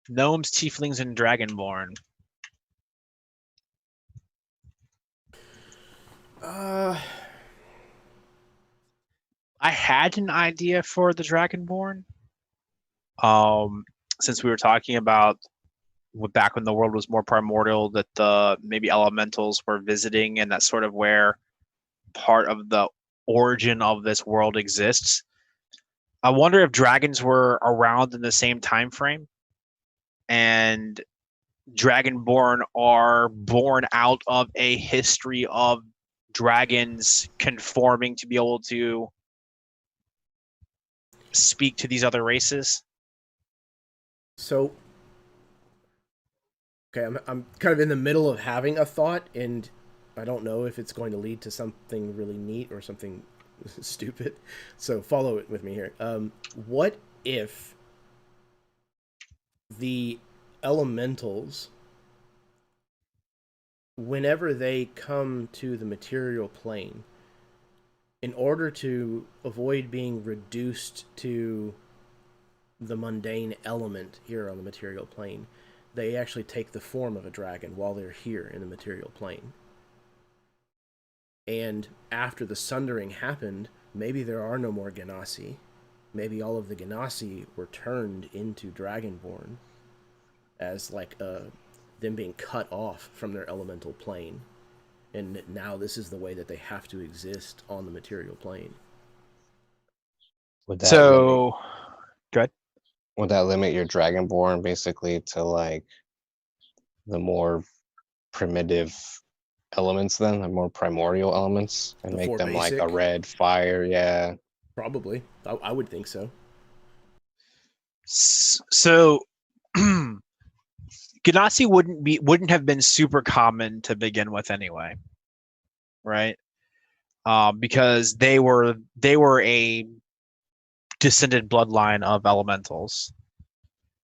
Speaker 2: Gnomes, tieflings, and dragonborn. I had an idea for the dragonborn. Since we were talking about back when the world was more primordial, that the maybe elementals were visiting, and that's sort of where part of the origin of this world exists. I wonder if dragons were around in the same time frame, and dragonborn are born out of a history of dragons conforming to be able to speak to these other races.
Speaker 1: So Okay, I'm kind of in the middle of having a thought, and I don't know if it's going to lead to something really neat or something stupid. So follow it with me here. What if the elementals, whenever they come to the material plane, in order to avoid being reduced to the mundane element here on the material plane, they actually take the form of a dragon while they're here in the material plane? And after the sundering happened, maybe there are no more Ganassi. Maybe all of the Ganassi were turned into Dragonborn as like them being cut off from their elemental plane. And now this is the way that they have to exist on the material plane.
Speaker 3: Would that limit,
Speaker 2: So, good.
Speaker 3: would that limit your Dragonborn basically to like the more primitive elements then, the more primordial elements, and
Speaker 1: The
Speaker 3: make
Speaker 1: four
Speaker 3: them like a
Speaker 1: basic,
Speaker 3: red fire? Yeah.
Speaker 1: probably. I would think so.
Speaker 2: So, Ganassi wouldn't have been super common to begin with anyway, right? Because they were a descended bloodline of elementals.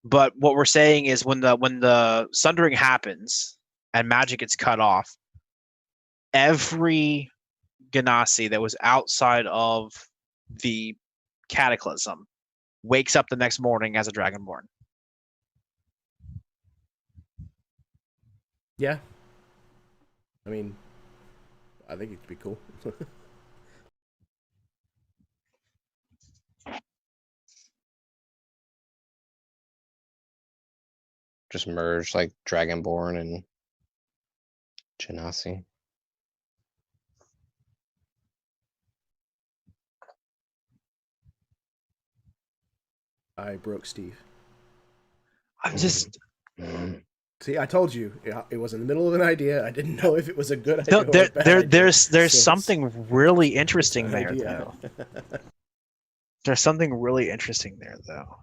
Speaker 2: But what we're saying is when the sundering happens and magic gets cut off, every Ganassi that was outside of the cataclysm wakes up the next morning as a dragonborn.
Speaker 1: Yeah. I mean, I think it could be cool.
Speaker 3: Just merge like Dragonborn and Genasi.
Speaker 1: I broke Steve.
Speaker 2: I'm just
Speaker 1: See, I told you it was in the middle of an idea. I didn't know if it was a good idea
Speaker 2: no,
Speaker 1: or a bad idea.
Speaker 2: there's
Speaker 1: So
Speaker 2: something really
Speaker 1: it's
Speaker 2: interesting
Speaker 1: an
Speaker 2: there
Speaker 1: idea.
Speaker 2: though. There's something really interesting there though.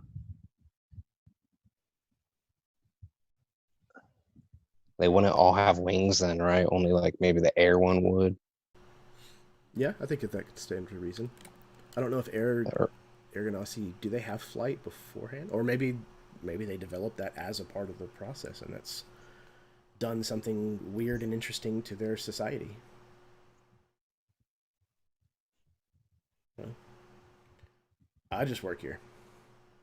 Speaker 3: They wouldn't all have wings then, right? Only like maybe the air one would.
Speaker 1: Yeah, I think that could stand to reason. I don't know if
Speaker 3: Or-
Speaker 1: Ganassi, do they have flight beforehand, or maybe they developed that as a part of the process, and that's done something weird and interesting to their society. Well, I just work here.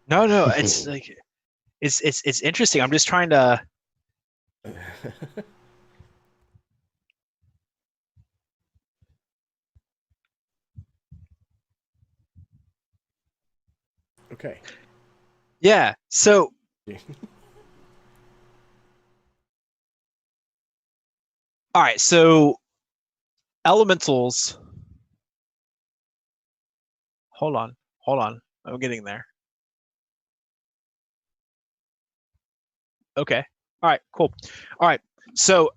Speaker 2: No, it's like it's interesting. I'm just trying to.
Speaker 1: Okay.
Speaker 2: Yeah. So all right. So elementals. Hold on. I'm getting there. Okay. All right. Cool. All right. So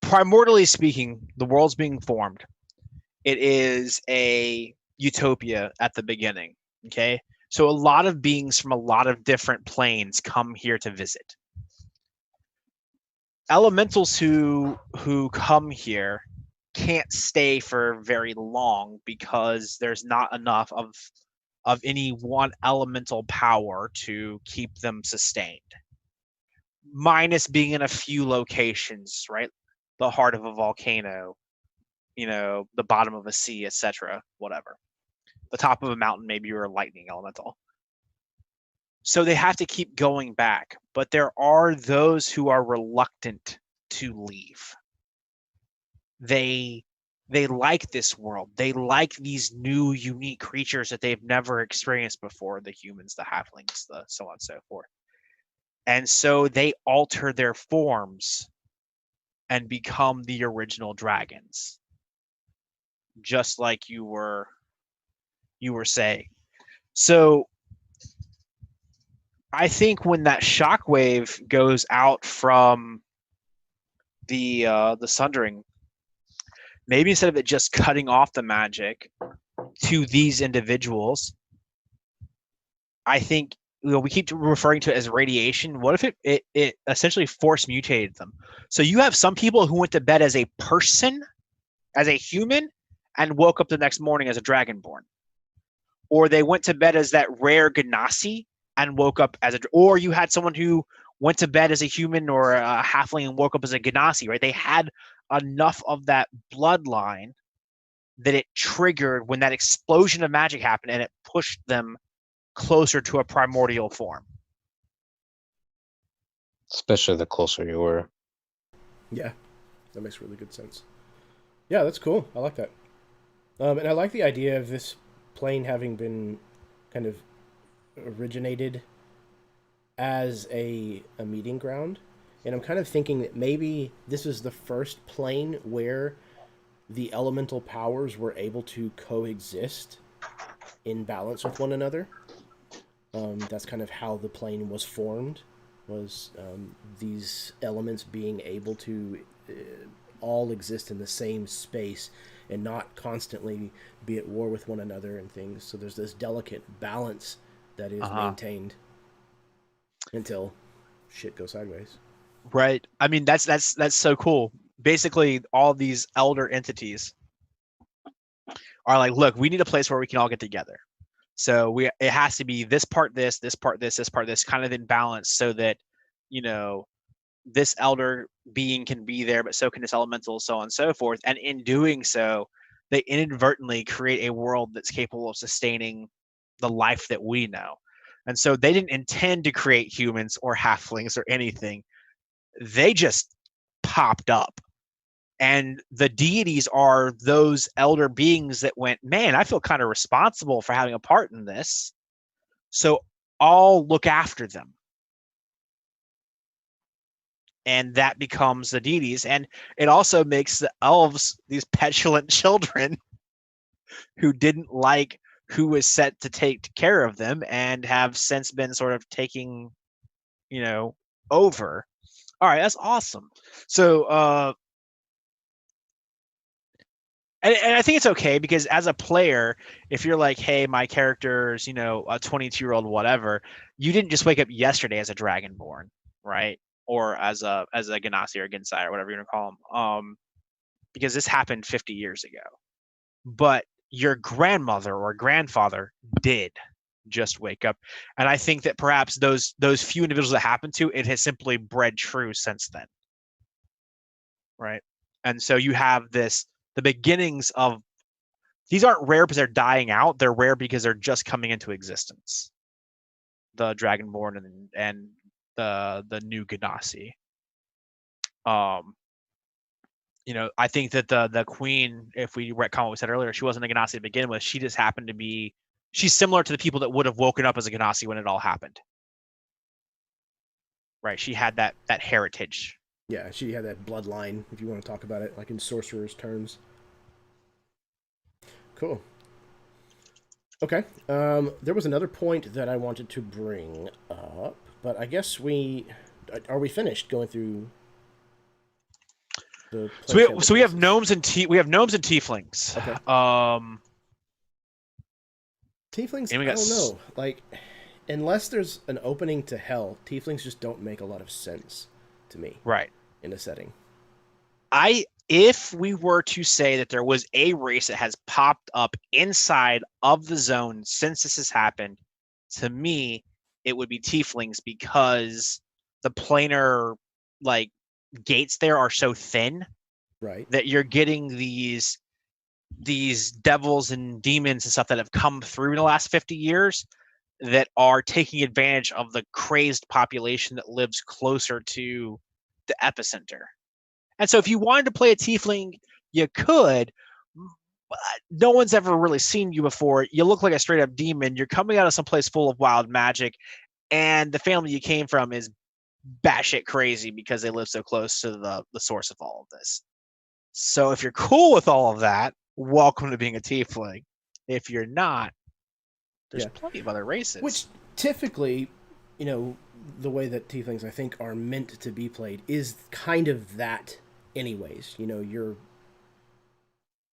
Speaker 2: primordially speaking, the world's being formed. It is a utopia at the beginning. Okay. So a lot of beings from a lot of different planes come here to visit. Elementals who come here can't stay for very long because there's not enough of any one elemental power to keep them sustained. Minus being in a few locations, right? The heart of a volcano, the bottom of a sea, etc., whatever. The top of a mountain, maybe you're a lightning elemental. So they have to keep going back, but there are those who are reluctant to leave. They like this world. They like these new, unique creatures that they've never experienced before, the humans, the halflings, the so on and so forth. And so they alter their forms and become the original dragons. Just like you were saying. So I think when that shockwave goes out from the sundering, maybe instead of it just cutting off the magic to these individuals, I think we keep referring to it as radiation. What if it essentially force mutated them? So you have some people who went to bed as a person, as a human, and woke up the next morning as a dragonborn, or they went to bed as that rare Ganassi and woke up as or you had someone who went to bed as a human or a halfling and woke up as a Ganassi, right? They had enough of that bloodline that it triggered when that explosion of magic happened, and it pushed them closer to a primordial form.
Speaker 3: Especially the closer you were.
Speaker 1: Yeah, that makes really good sense. Yeah, that's cool. I like that. And I like the idea of this plane having been kind of originated as a meeting ground. And I'm kind of thinking that maybe this is the first plane where the elemental powers were able to coexist in balance with one another. That's kind of how the plane was formed, was these elements being able to all exist in the same space and not constantly be at war with one another and things. So there's this delicate balance that is maintained until shit goes sideways.
Speaker 2: Right. I mean, that's so cool. Basically, all these elder entities are like, look, we need a place where we can all get together. So it has to be this part, this part, this part, this, kind of in balance, so that, this elder being can be there, but so can this elemental, so on and so forth. And in doing so, they inadvertently create a world that's capable of sustaining the life that we know. And so they didn't intend to create humans or halflings or anything. They just popped up. And the deities are those elder beings that went, man, I feel kind of responsible for having a part in this. So I'll look after them. And that becomes the deities. And it also makes the elves these petulant children who didn't like who was set to take care of them and have since been sort of taking, over. All right, that's awesome. So, and I think it's okay, because as a player, if you're like, hey, my character's, a 22-year-old whatever, you didn't just wake up yesterday as a Dragonborn, right? Or as a Ganassi or Gensai or whatever you're gonna call them, because this happened 50 years ago. But your grandmother or grandfather did just wake up, and I think that perhaps those few individuals that happened to, it has simply bred true since then, right? And so you have the beginnings of these aren't rare because they're dying out. They're rare because they're just coming into existence. The Dragonborn and the new Ganassi. I think that the queen, if we retcon what we said earlier, she wasn't a Ganassi to begin with. She just happened to be. She's similar to the people that would have woken up as a Ganassi when it all happened. Right? She had that heritage.
Speaker 1: Yeah, she had that bloodline, if you want to talk about it, like in sorcerer's terms. Cool. Okay. There was another point that I wanted to bring up, but I guess are we finished going through the
Speaker 2: so we have gnomes and tieflings.
Speaker 1: Okay. Tieflings, I don't know. Like, unless there's an opening to hell, tieflings just don't make a lot of sense to me.
Speaker 2: Right.
Speaker 1: In a setting.
Speaker 2: If we were to say that there was a race that has popped up inside of the zone since this has happened, to me, it would be tieflings, because the planar gates there are so thin,
Speaker 1: right,
Speaker 2: that you're getting these devils and demons and stuff that have come through in the last 50 years that are taking advantage of the crazed population that lives closer to the epicenter. And so if you wanted to play a tiefling, you could. But no one's ever really seen you before. You look like a straight up demon. You're coming out of some place full of wild magic, and the family you came from is batshit crazy because they live so close to the source of all of this. So if you're cool with all of that, welcome to being a tiefling. If you're not, there's plenty of other races.
Speaker 1: Which typically, the way that tieflings, I think, are meant to be played is kind of that anyways. Your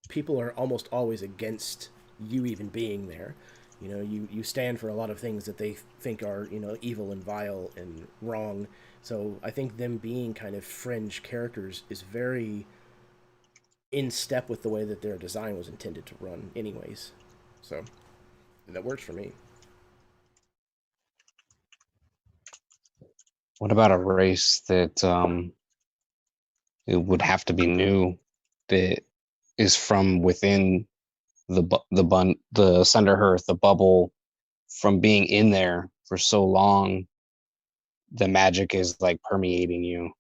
Speaker 1: people are almost always against you even being there. You know, you stand for a lot of things that they think are, you know, evil and vile and wrong. So I think them being kind of fringe characters is very in step with the way that their design was intended to run, anyways. So that works for me.
Speaker 3: What about a race that it would have to be new, that is from within the Sunderhearth, the bubble, from being in there for so long, the magic is like permeating you.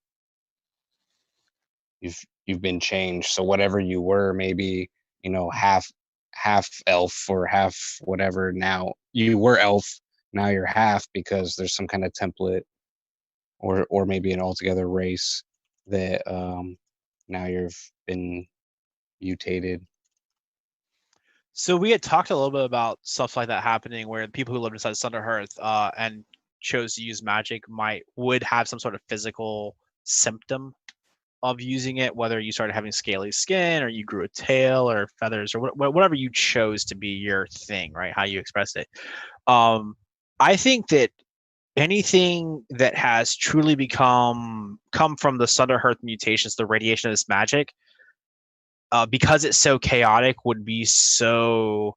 Speaker 3: You've been changed. So whatever you were, maybe, you know, half elf or half whatever, now you were elf, now you're half because there's some kind of template, or maybe an altogether race that now you've been mutated.
Speaker 2: So we had talked a little bit about stuff like that happening, where the people who lived inside Sunderhearth and chose to use magic would have some sort of physical symptom of using it, whether you started having scaly skin or you grew a tail or feathers or whatever you chose to be your thing, right? How you expressed it. I think that anything that has truly come from the Sunderhearth mutations, the radiation of this magic, because it's so chaotic, would be so,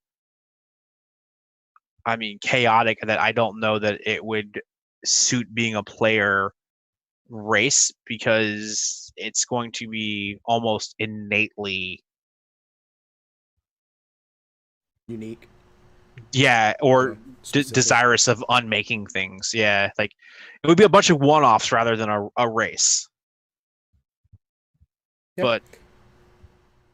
Speaker 2: I mean, chaotic that I don't know that it would suit being a player race, because it's going to be almost innately,
Speaker 1: Unique.
Speaker 2: yeah, or
Speaker 1: Specific.
Speaker 2: desirous of unmaking things. Yeah, like it would be a bunch of one-offs rather than a race.
Speaker 1: Yep.
Speaker 2: But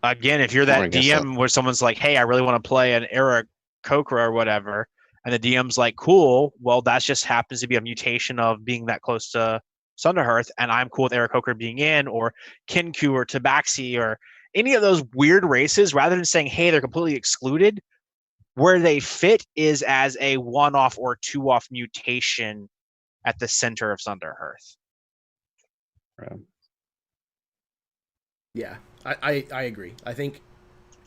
Speaker 2: again, if you're
Speaker 3: Or I
Speaker 2: that
Speaker 3: guess
Speaker 2: DM where someone's like, hey, I really want to play an Eric Kokra or whatever, and the DM's like, cool, well, that just happens to be a mutation of being that close to Sunderhearth, and I'm cool with Eric Kokra being in, or Kinku or Tabaxi or any of those weird races, rather than saying, hey, they're completely excluded, where they fit is as a one-off or two-off mutation at the center of Sunderhearth.
Speaker 1: Yeah, I agree. I think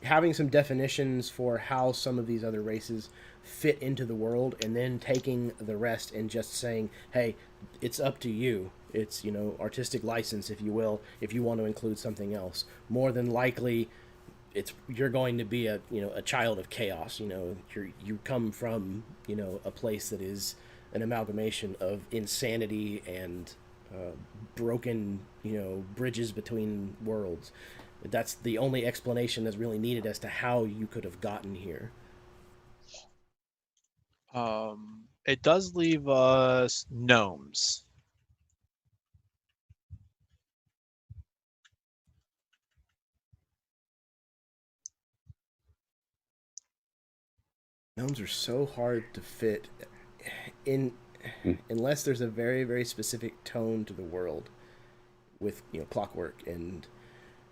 Speaker 1: having some definitions for how some of these other races fit into the world, and then taking the rest and just saying, hey, it's up to you. It's, you know, artistic license, if you will, if you want to include something else. More than likely, you're going to be a, you know, a child of chaos. You know, you come from, you know, a place that is an amalgamation of insanity and broken, you know, bridges between worlds. That's the only explanation that's really needed as to how you could have gotten here.
Speaker 2: It does leave us gnomes.
Speaker 1: Gnomes are so hard to fit in
Speaker 3: Hmm.
Speaker 1: unless there's a very, very specific tone to the world with, you know, clockwork and,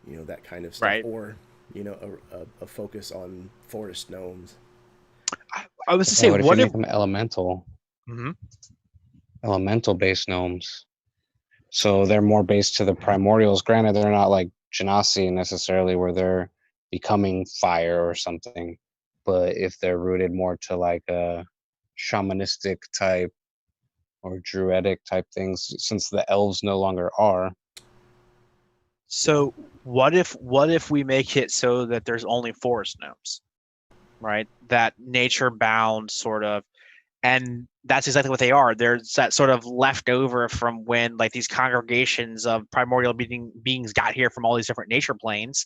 Speaker 1: you know, that kind of stuff,
Speaker 2: Right.
Speaker 1: or, you know, a focus on forest gnomes.
Speaker 2: I was to say,
Speaker 3: Oh, what if you
Speaker 2: what if?
Speaker 3: make them elemental,
Speaker 2: Mhm.
Speaker 3: elemental based gnomes? So they're more based to the primordials. Granted, they're not like Genasi necessarily, where they're becoming fire or something. But if they're rooted more to like a shamanistic type or druidic type things, since the elves no longer are.
Speaker 2: So what if we make it so that there's only forest gnomes, right? That nature bound sort of, and that's exactly what they are. There's that sort of leftover from when like these congregations of primordial beings got here from all these different nature planes.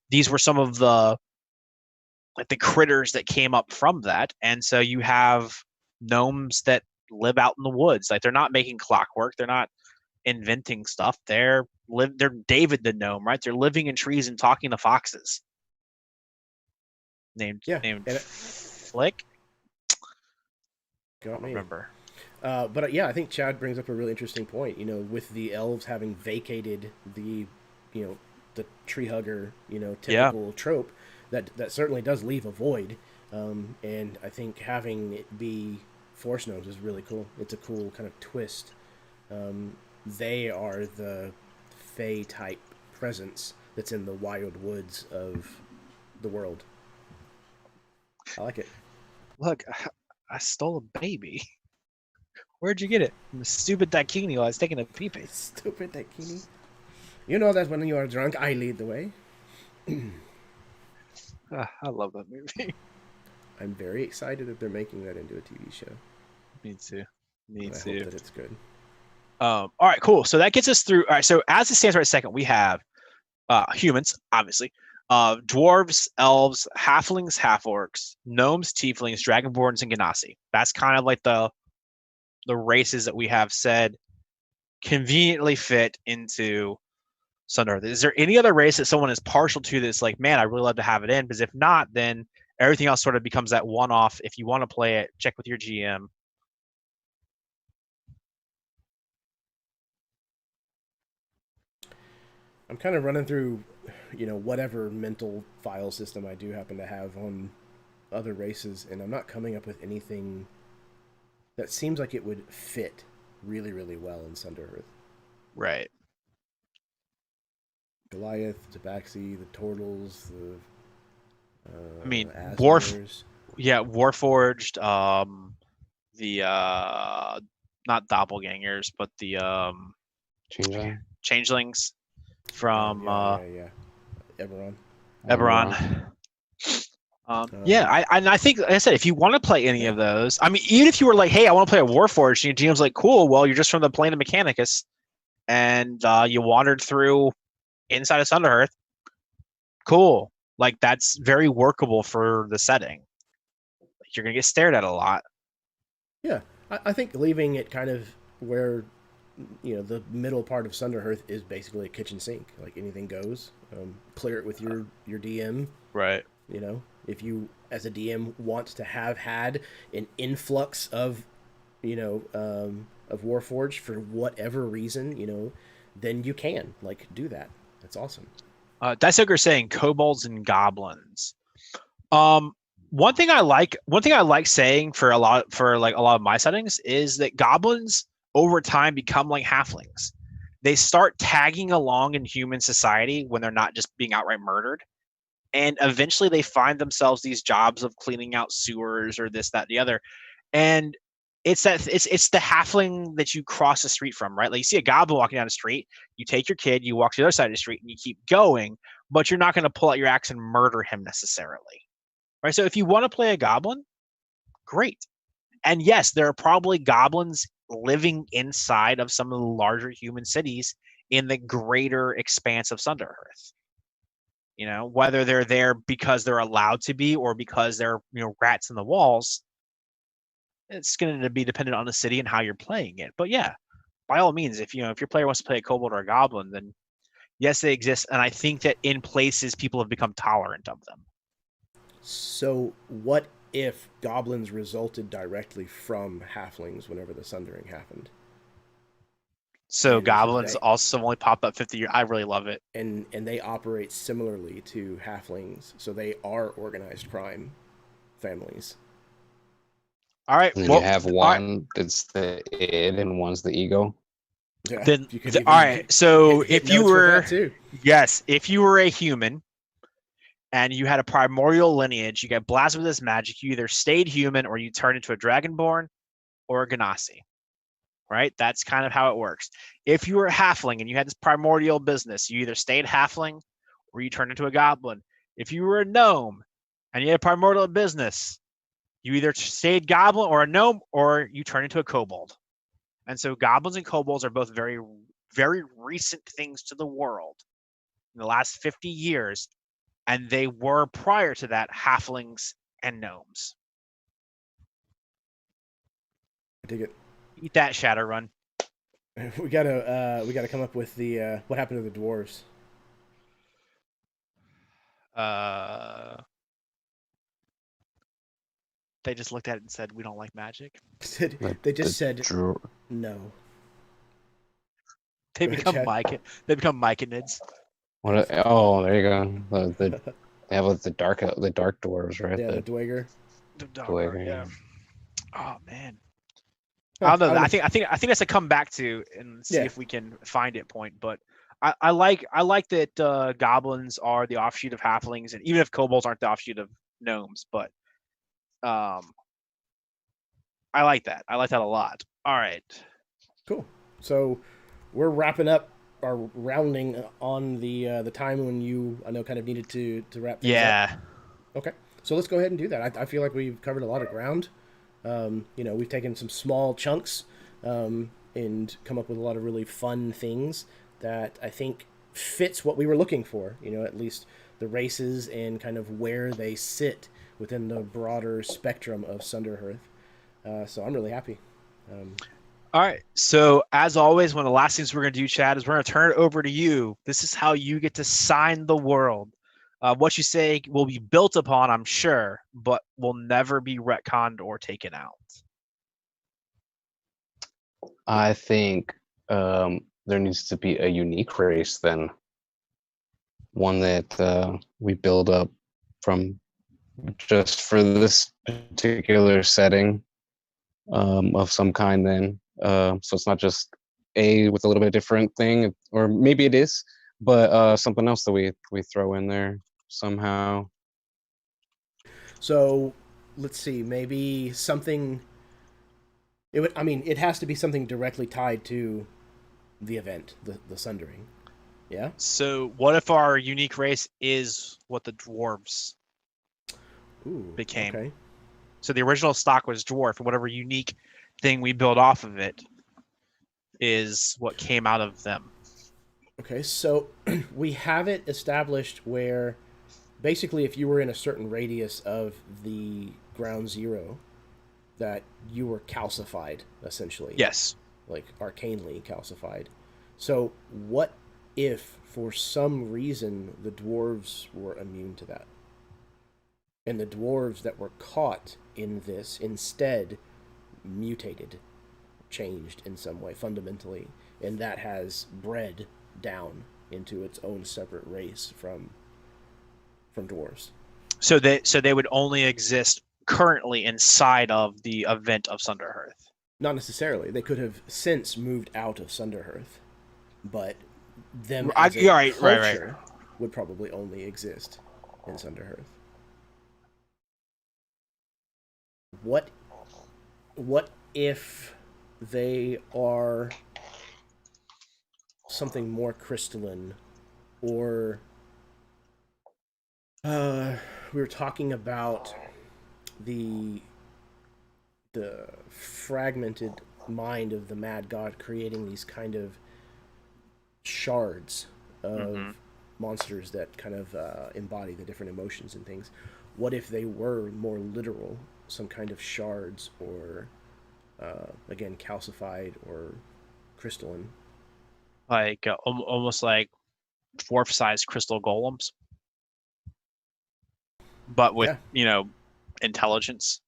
Speaker 2: These were some of the like the critters that came up from that, and so you have gnomes that live out in the woods. Like they're not making clockwork. They're not inventing stuff. They're David the gnome, right? They're living in trees and talking to foxes. Named
Speaker 1: Yeah,
Speaker 2: named
Speaker 1: and
Speaker 2: Flick. I
Speaker 1: got
Speaker 2: don't
Speaker 1: me.
Speaker 2: remember.
Speaker 1: But yeah, I think Chad brings up a really interesting point. You know, with the elves having vacated the, you know, the tree hugger, you know,
Speaker 2: Yeah.
Speaker 1: typical trope, that certainly does leave a void. And I think having it be force gnomes is really cool. It's a cool kind of twist. They are the fey type presence that's in the wild woods of the world. I like it.
Speaker 2: Look, I stole a baby. Where'd you get it? From the stupid Daikini while I was taking a pee-pee.
Speaker 1: Stupid Daikini. You know that when you are drunk, I lead the way.
Speaker 2: I love that movie.
Speaker 1: I'm very excited that they're making that into a TV show.
Speaker 2: Me too. Me
Speaker 1: I
Speaker 2: too.
Speaker 1: hope that it's good.
Speaker 2: All right, cool. So that gets us through. All right, so as it stands right second, we have humans, obviously, dwarves, elves, halflings, half-orcs, gnomes, tieflings, dragonborns, and genasi. That's kind of like the races that we have said conveniently fit into Sunderhearth. Is there any other race that someone is partial to that's like, man, I really love to have it in? Because if not, then everything else sort of becomes that one-off. If you want to play it, check with your GM.
Speaker 1: I'm kind of running through, whatever mental file system I do happen to have on other races, and I'm not coming up with anything that seems like it would fit really, really well in Sunderhearth.
Speaker 2: Right.
Speaker 1: Goliath, Tabaxi, the Turtles, the
Speaker 2: I mean,
Speaker 1: Asmers.
Speaker 2: Warforged, the not doppelgangers, but the
Speaker 3: Changeling.
Speaker 2: changelings from
Speaker 1: yeah. Eberron.
Speaker 2: Eberron. I think, like I said, if you want to play any of those, I mean, even if you were like, hey, I want to play a Warforged, and your GM's like, cool, well, you're just from the plane of Mechanicus, and you wandered through inside of Sunderhearth, cool. Like, that's very workable for the setting. You're going to get stared at a lot.
Speaker 1: Yeah, I think leaving it kind of where, the middle part of Sunderhearth is basically a kitchen sink. Like, anything goes. Clear it with your DM.
Speaker 2: Right.
Speaker 1: If you, as a DM, want to have had an influx of, of Warforged for whatever reason, then you can, do that. That's awesome.
Speaker 2: Dice saying kobolds and goblins. One thing I like saying for a lot of my settings is that goblins over time become like halflings. They start tagging along in human society when they're not just being outright murdered. And eventually they find themselves these jobs of cleaning out sewers or this, that, the other. And it's the halfling that you cross the street from, right? Like, you see a goblin walking down the street, you take your kid, you walk to the other side of the street, and you keep going, but you're not going to pull out your axe and murder him necessarily. Right? So if you want to play a goblin, great. And yes, there are probably goblins living inside of some of the larger human cities in the greater expanse of Sunderhearth. Whether they're there because they're allowed to be or because they're, rats in the walls, it's going to be dependent on the city and how you're playing it. But yeah, by all means, if your player wants to play a kobold or a goblin, then yes, they exist. And I think that in places people have become tolerant of them.
Speaker 1: So what if goblins resulted directly from halflings whenever the Sundering happened?
Speaker 2: So goblins also only pop up 50 years. I really love it.
Speaker 1: And they operate similarly to halflings, so they are organized crime families.
Speaker 2: All right.
Speaker 3: And you have one that's the id and one's the ego.
Speaker 1: Yeah,
Speaker 2: then all right. So if you were if you were a human and you had a primordial lineage, you got blasted with this magic, you either stayed human or you turned into a dragonborn or a genasi. Right? That's kind of how it works. If you were a halfling and you had this primordial business, you either stayed halfling or you turned into a goblin. If you were a gnome and you had a primordial business, you either stayed goblin or a gnome or you turned into a kobold. And so goblins and kobolds are both very, very recent things to the world in the last 50 years. And they were, prior to that, halflings and gnomes.
Speaker 1: I dig it.
Speaker 2: Eat that, Shadowrun.
Speaker 1: We gotta come up with the what happened to the dwarves.
Speaker 2: They just looked at it and said, "We don't like magic."
Speaker 1: They just said no.
Speaker 2: They become myconids.
Speaker 3: What? Oh, there you go. They have the dark dwarves, right?
Speaker 1: Yeah, the Dweger.
Speaker 2: The Dweger, yeah. Oh man. I don't know. I think that's a come back to and see if we can find it point. But I like that goblins are the offshoot of halflings, and even if kobolds aren't the offshoot of gnomes, but I like that. I like that a lot. All right.
Speaker 1: Cool. So we're wrapping up or rounding on the time when you I know kind of needed to wrap things up.
Speaker 2: Yeah.
Speaker 1: Okay. So let's go ahead and do that. I feel like we've covered a lot of ground. We've taken some small chunks and come up with a lot of really fun things that I think fits what we were looking for. At least the races and kind of where they sit within the broader spectrum of Sunderhearth. So I'm really happy.
Speaker 2: All right. So as always, one of the last things we're going to do, Chad, is we're going to turn it over to you. This is how you get to sign the world. What you say will be built upon, I'm sure, but will never be retconned or taken out.
Speaker 3: I think there needs to be a unique race then. One that we build up from just for this particular setting of some kind then. So it's not just with a little bit different thing, or maybe it is, but something else that we throw in there somehow.
Speaker 1: So let's see, maybe something. It has to be something directly tied to the event, the Sundering. Yeah.
Speaker 2: So what if our unique race is what the dwarves
Speaker 1: Ooh.
Speaker 2: became?
Speaker 1: Okay.
Speaker 2: So the original stock was dwarf, and whatever unique thing we build off of it is what came out of them.
Speaker 1: Okay. So we have it established where, basically, if you were in a certain radius of the ground zero, that you were calcified, essentially.
Speaker 2: Yes.
Speaker 1: Like arcanely calcified. So what if, for some reason, the dwarves were immune to that? And the dwarves that were caught in this instead mutated, changed in some way fundamentally, and that has bred down into its own separate race from dwarves.
Speaker 2: So they would only exist currently inside of the event of Sunderhearth.
Speaker 1: Not necessarily. They could have since moved out of Sunderhearth, but them
Speaker 2: I-
Speaker 1: as a
Speaker 2: yeah, right,
Speaker 1: culture would probably only exist in Sunderhearth. What if they are something more crystalline, or we were talking about the fragmented mind of the mad god creating these kind of shards of monsters that kind of embody the different emotions and things. What if they were more literal, some kind of shards, or again, calcified or crystalline?
Speaker 2: Like almost like dwarf-sized crystal golems, but with intelligence.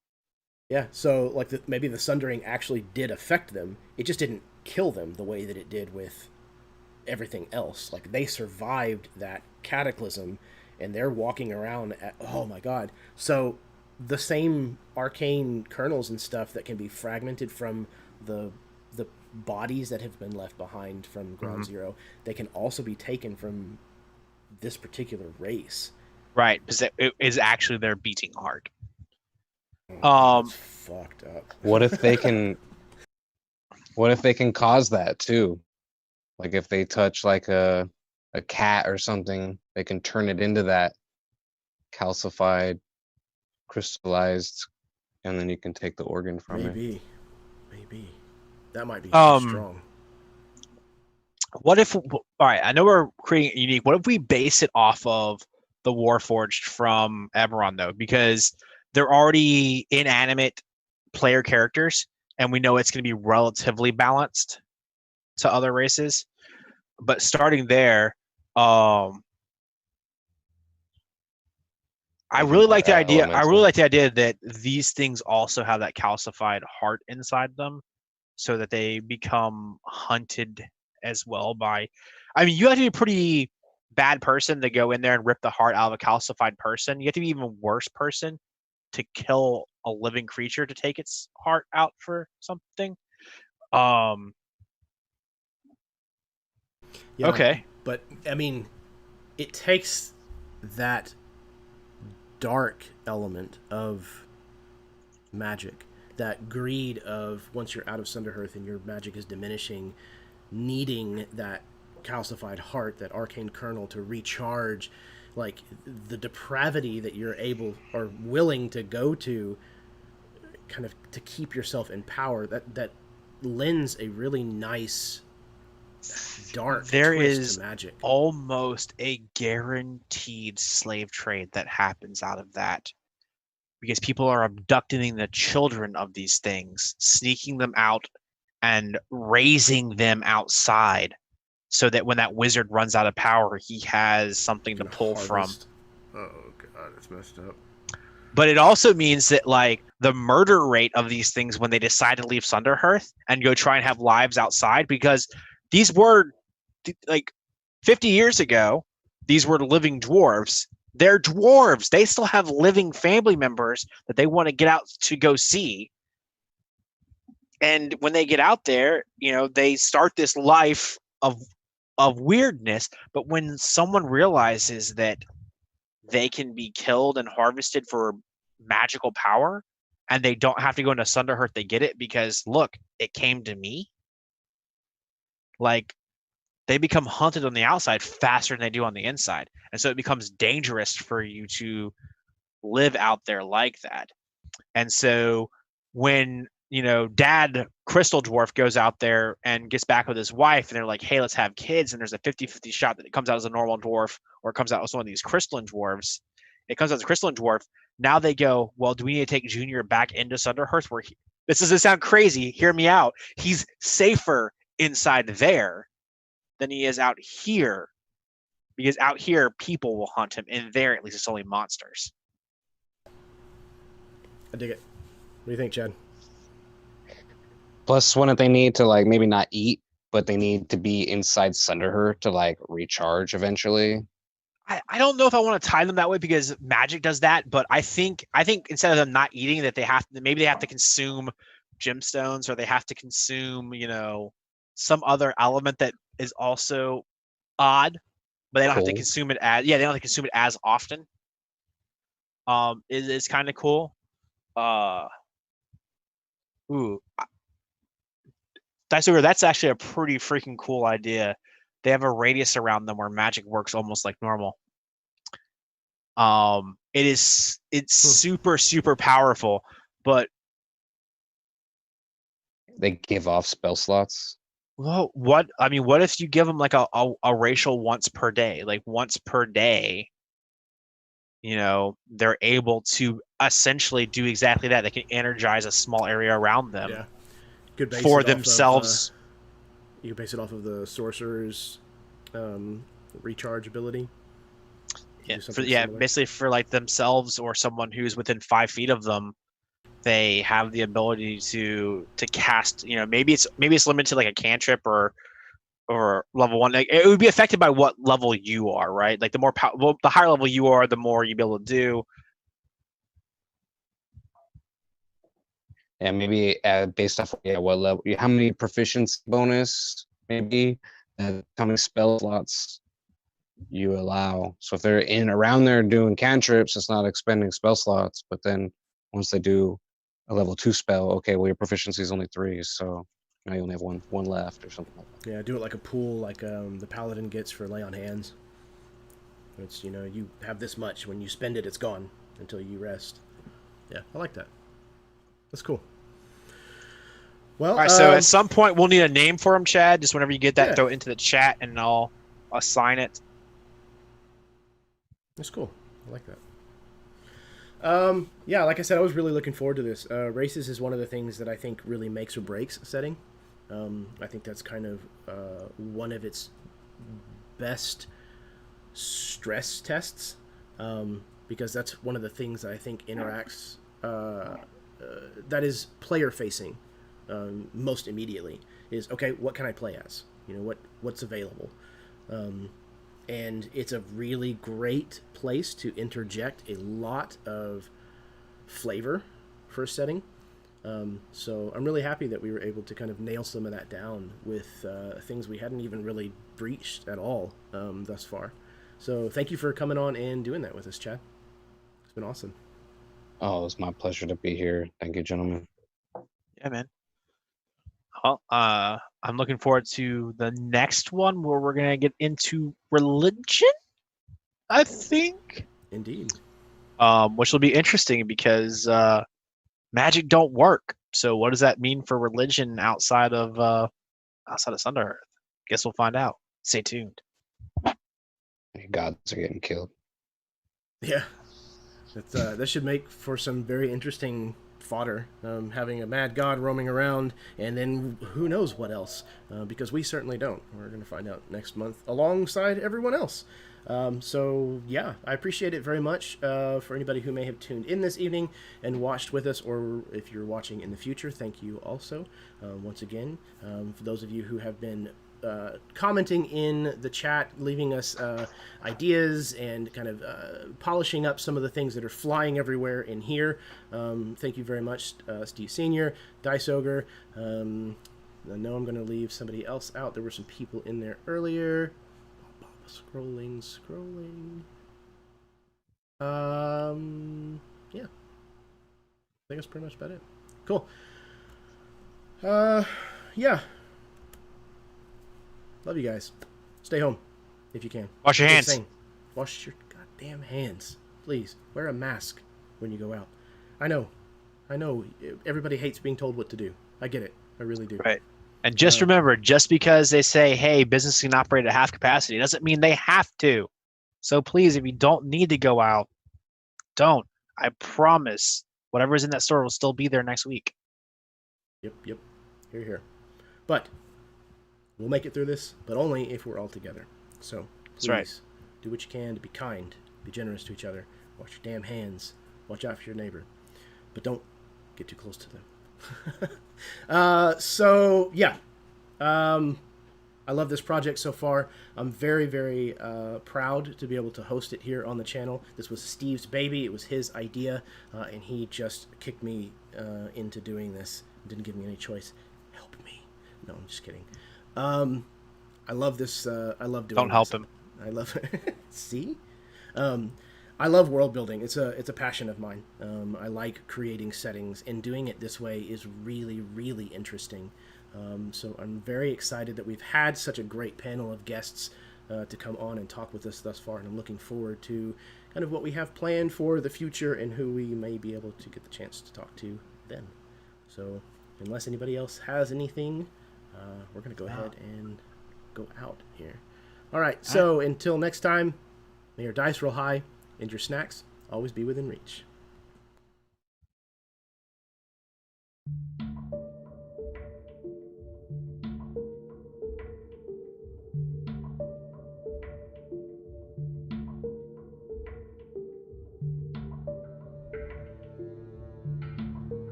Speaker 1: Yeah, so like maybe the Sundering actually did affect them. It just didn't kill them the way that it did with everything else. Like they survived that cataclysm, and they're walking around at, oh my god. So the same arcane kernels and stuff that can be fragmented from the bodies that have been left behind from Ground Zero, they can also be taken from this particular race.
Speaker 2: Right, because it is actually their beating heart.
Speaker 1: That's fucked up.
Speaker 3: What if they can? What if they can cause that too? Like if they touch like a cat or something, they can turn it into that calcified, crystallized, and then you can take the organ from it.
Speaker 1: Maybe that might be too strong.
Speaker 2: What if? All right, I know we're creating a unique. What if we base it off of the Warforged from Eberron though? Because they're already inanimate player characters, and we know it's going to be relatively balanced to other races. But starting there, I really like the idea. I really like the idea that these things also have that calcified heart inside them, so that they become hunted as well by. I mean, you have to be a pretty bad person to go in there and rip the heart out of a calcified person. You have to be an even worse person to kill a living creature to take its heart out for something.
Speaker 1: Yeah,
Speaker 2: okay.
Speaker 1: But I mean, it takes that dark element of magic that greed of once you're out of Sunderhearth and your magic is diminishing, needing that calcified heart, that arcane kernel to recharge, like the depravity that you're able or willing to go to, kind of to keep yourself in power. That lends a really nice dark
Speaker 2: There
Speaker 1: twist
Speaker 2: is
Speaker 1: to magic.
Speaker 2: almost a guaranteed slave trade that happens out of that because people are abducting the children of these things, sneaking them out and raising them outside so that when that wizard runs out of power, he has something to pull from.
Speaker 1: Oh god, it's messed up.
Speaker 2: But it also means that like the murder rate of these things when they decide to leave Sunderhearth and go try and have lives outside, because these were like 50 years ago, these were living dwarves. They're dwarves. They still have living family members that they want to get out to go see. And when they get out there, you know, they start this life of weirdness. But when someone realizes that they can be killed and harvested for magical power, and they don't have to go into Sunderhearth, they get it because look, it came to me. Like they become hunted on the outside faster than they do on the inside, and so it becomes dangerous for you to live out there like that. And so when Dad Crystal Dwarf goes out there and gets back with his wife, and they're like, hey, let's have kids, and there's a 50-50 shot that it comes out as a normal dwarf or it comes out as one of these crystalline dwarves. It comes out as a crystalline dwarf. Now they go, well, do we need to take Junior back into Sunderhearth where this doesn't sound crazy, hear me out, he's safer inside there than he is out here, because out here people will hunt him, and there at least it's only monsters.
Speaker 1: I dig it. What do you think, Chad?
Speaker 3: Plus, wouldn't they need to like maybe not eat, but they need to be inside Sunderhearth to like recharge eventually?
Speaker 2: I don't know if I want to tie them that way because magic does that, but I think instead of them not eating, that they have to consume gemstones, or they have to consume some other element that is also odd, but they don't have to consume it as they don't have to consume it as often. It is kind of cool. That's actually a pretty freaking cool idea. They have a radius around them where magic works almost like normal. It's super, super powerful, but
Speaker 3: they give off spell slots.
Speaker 2: Well, what if you give them like a racial once per day, like once per day, they're able to essentially do exactly that. They can energize a small area around them.
Speaker 1: Yeah. Could base
Speaker 2: for
Speaker 1: it
Speaker 2: themselves.
Speaker 1: You base it off of the sorcerer's recharge ability.
Speaker 2: Basically for like themselves or someone who's within 5 feet of them, they have the ability to cast. Maybe it's limited to like a cantrip or level 1. Like, it would be affected by what level you are, right? Like the higher level you are, the more you'll be able to do.
Speaker 3: Yeah, maybe based off what level, how many proficiency bonus, maybe how many spell slots you allow. So if they're around there doing cantrips, it's not expending spell slots. But then once they do a level 2 spell, okay, well your proficiency is only 3, so now you only have one left or something like that.
Speaker 1: Yeah, do it like a pool, like the paladin gets for lay on hands. It's you have this much. When you spend it, it's gone until you rest. Yeah, I like that. That's cool. Well,
Speaker 2: all right. So at some point we'll need a name for him, Chad. Just whenever you get that, throw it into the chat, and I'll assign it.
Speaker 1: That's cool. I like that. Yeah, like I said, I was really looking forward to this. Races is one of the things that I think really makes or breaks a setting. I think that's kind of one of its best stress tests, because that's one of the things that I think interacts, that is player facing most immediately, is, okay, what can I play as? What's available? And it's a really great place to interject a lot of flavor for a setting. So I'm really happy that we were able to kind of nail some of that down with things we hadn't even really breached at all thus far. So thank you for coming on and doing that with us, Chad. It's been awesome.
Speaker 3: Oh, it's my pleasure to be here. Thank you, gentlemen.
Speaker 2: Yeah, man. Well, I'm looking forward to the next one where we're gonna get into religion, I think.
Speaker 1: Indeed.
Speaker 2: Which will be interesting because magic don't work. So what does that mean for religion outside of Sunderhearth? Guess we'll find out. Stay tuned.
Speaker 3: Gods are getting killed.
Speaker 1: Yeah. That should make for some very interesting fodder. Having a mad god roaming around, and then who knows what else? Because we certainly don't. We're going to find out next month alongside everyone else. So yeah, I appreciate it very much for anybody who may have tuned in this evening and watched with us, or if you're watching in the future, thank you also. Once again, for those of you who have been commenting in the chat, leaving us ideas and kind of polishing up some of the things that are flying everywhere in here. Thank you very much, Steve Sr., Dice Ogre. I know I'm going to leave somebody else out. There were some people in there earlier. Scrolling. Yeah. I think that's pretty much about it. Cool. Yeah. Love you guys. Stay home if you can.
Speaker 2: Wash your hands.
Speaker 1: Wash your goddamn hands. Please. Wear a mask when you go out. I know. Everybody hates being told what to do. I get it. I really do.
Speaker 2: Right. And just remember, just because they say, hey, business can operate at half capacity, doesn't mean they have to. So please, if you don't need to go out, don't. I promise whatever's in that store will still be there next week.
Speaker 1: Yep. Here. But we'll make it through this, but only if we're all together. So please,
Speaker 2: that's right.
Speaker 1: Do what you can to be kind, be generous to each other. Wash your damn hands. Watch out for your neighbor. But don't get too close to them. So yeah, I love this project so far. I'm very, very proud to be able to host it here on the channel. This was Steve's baby. It was his idea, and he just kicked me into doing this. Didn't give me any choice. Help me. No, I'm just kidding. I love this. I love doing.
Speaker 2: Don't help him.
Speaker 1: I love. See. I love world building. It's a passion of mine. I like creating settings, and doing it this way is really, really interesting. So I'm very excited that we've had such a great panel of guests to come on and talk with us thus far, and I'm looking forward to kind of what we have planned for the future and who we may be able to get the chance to talk to then. So unless anybody else has anything, we're going to go ahead and go out here. All right, so until next time, may your dice roll high and your snacks always be within reach.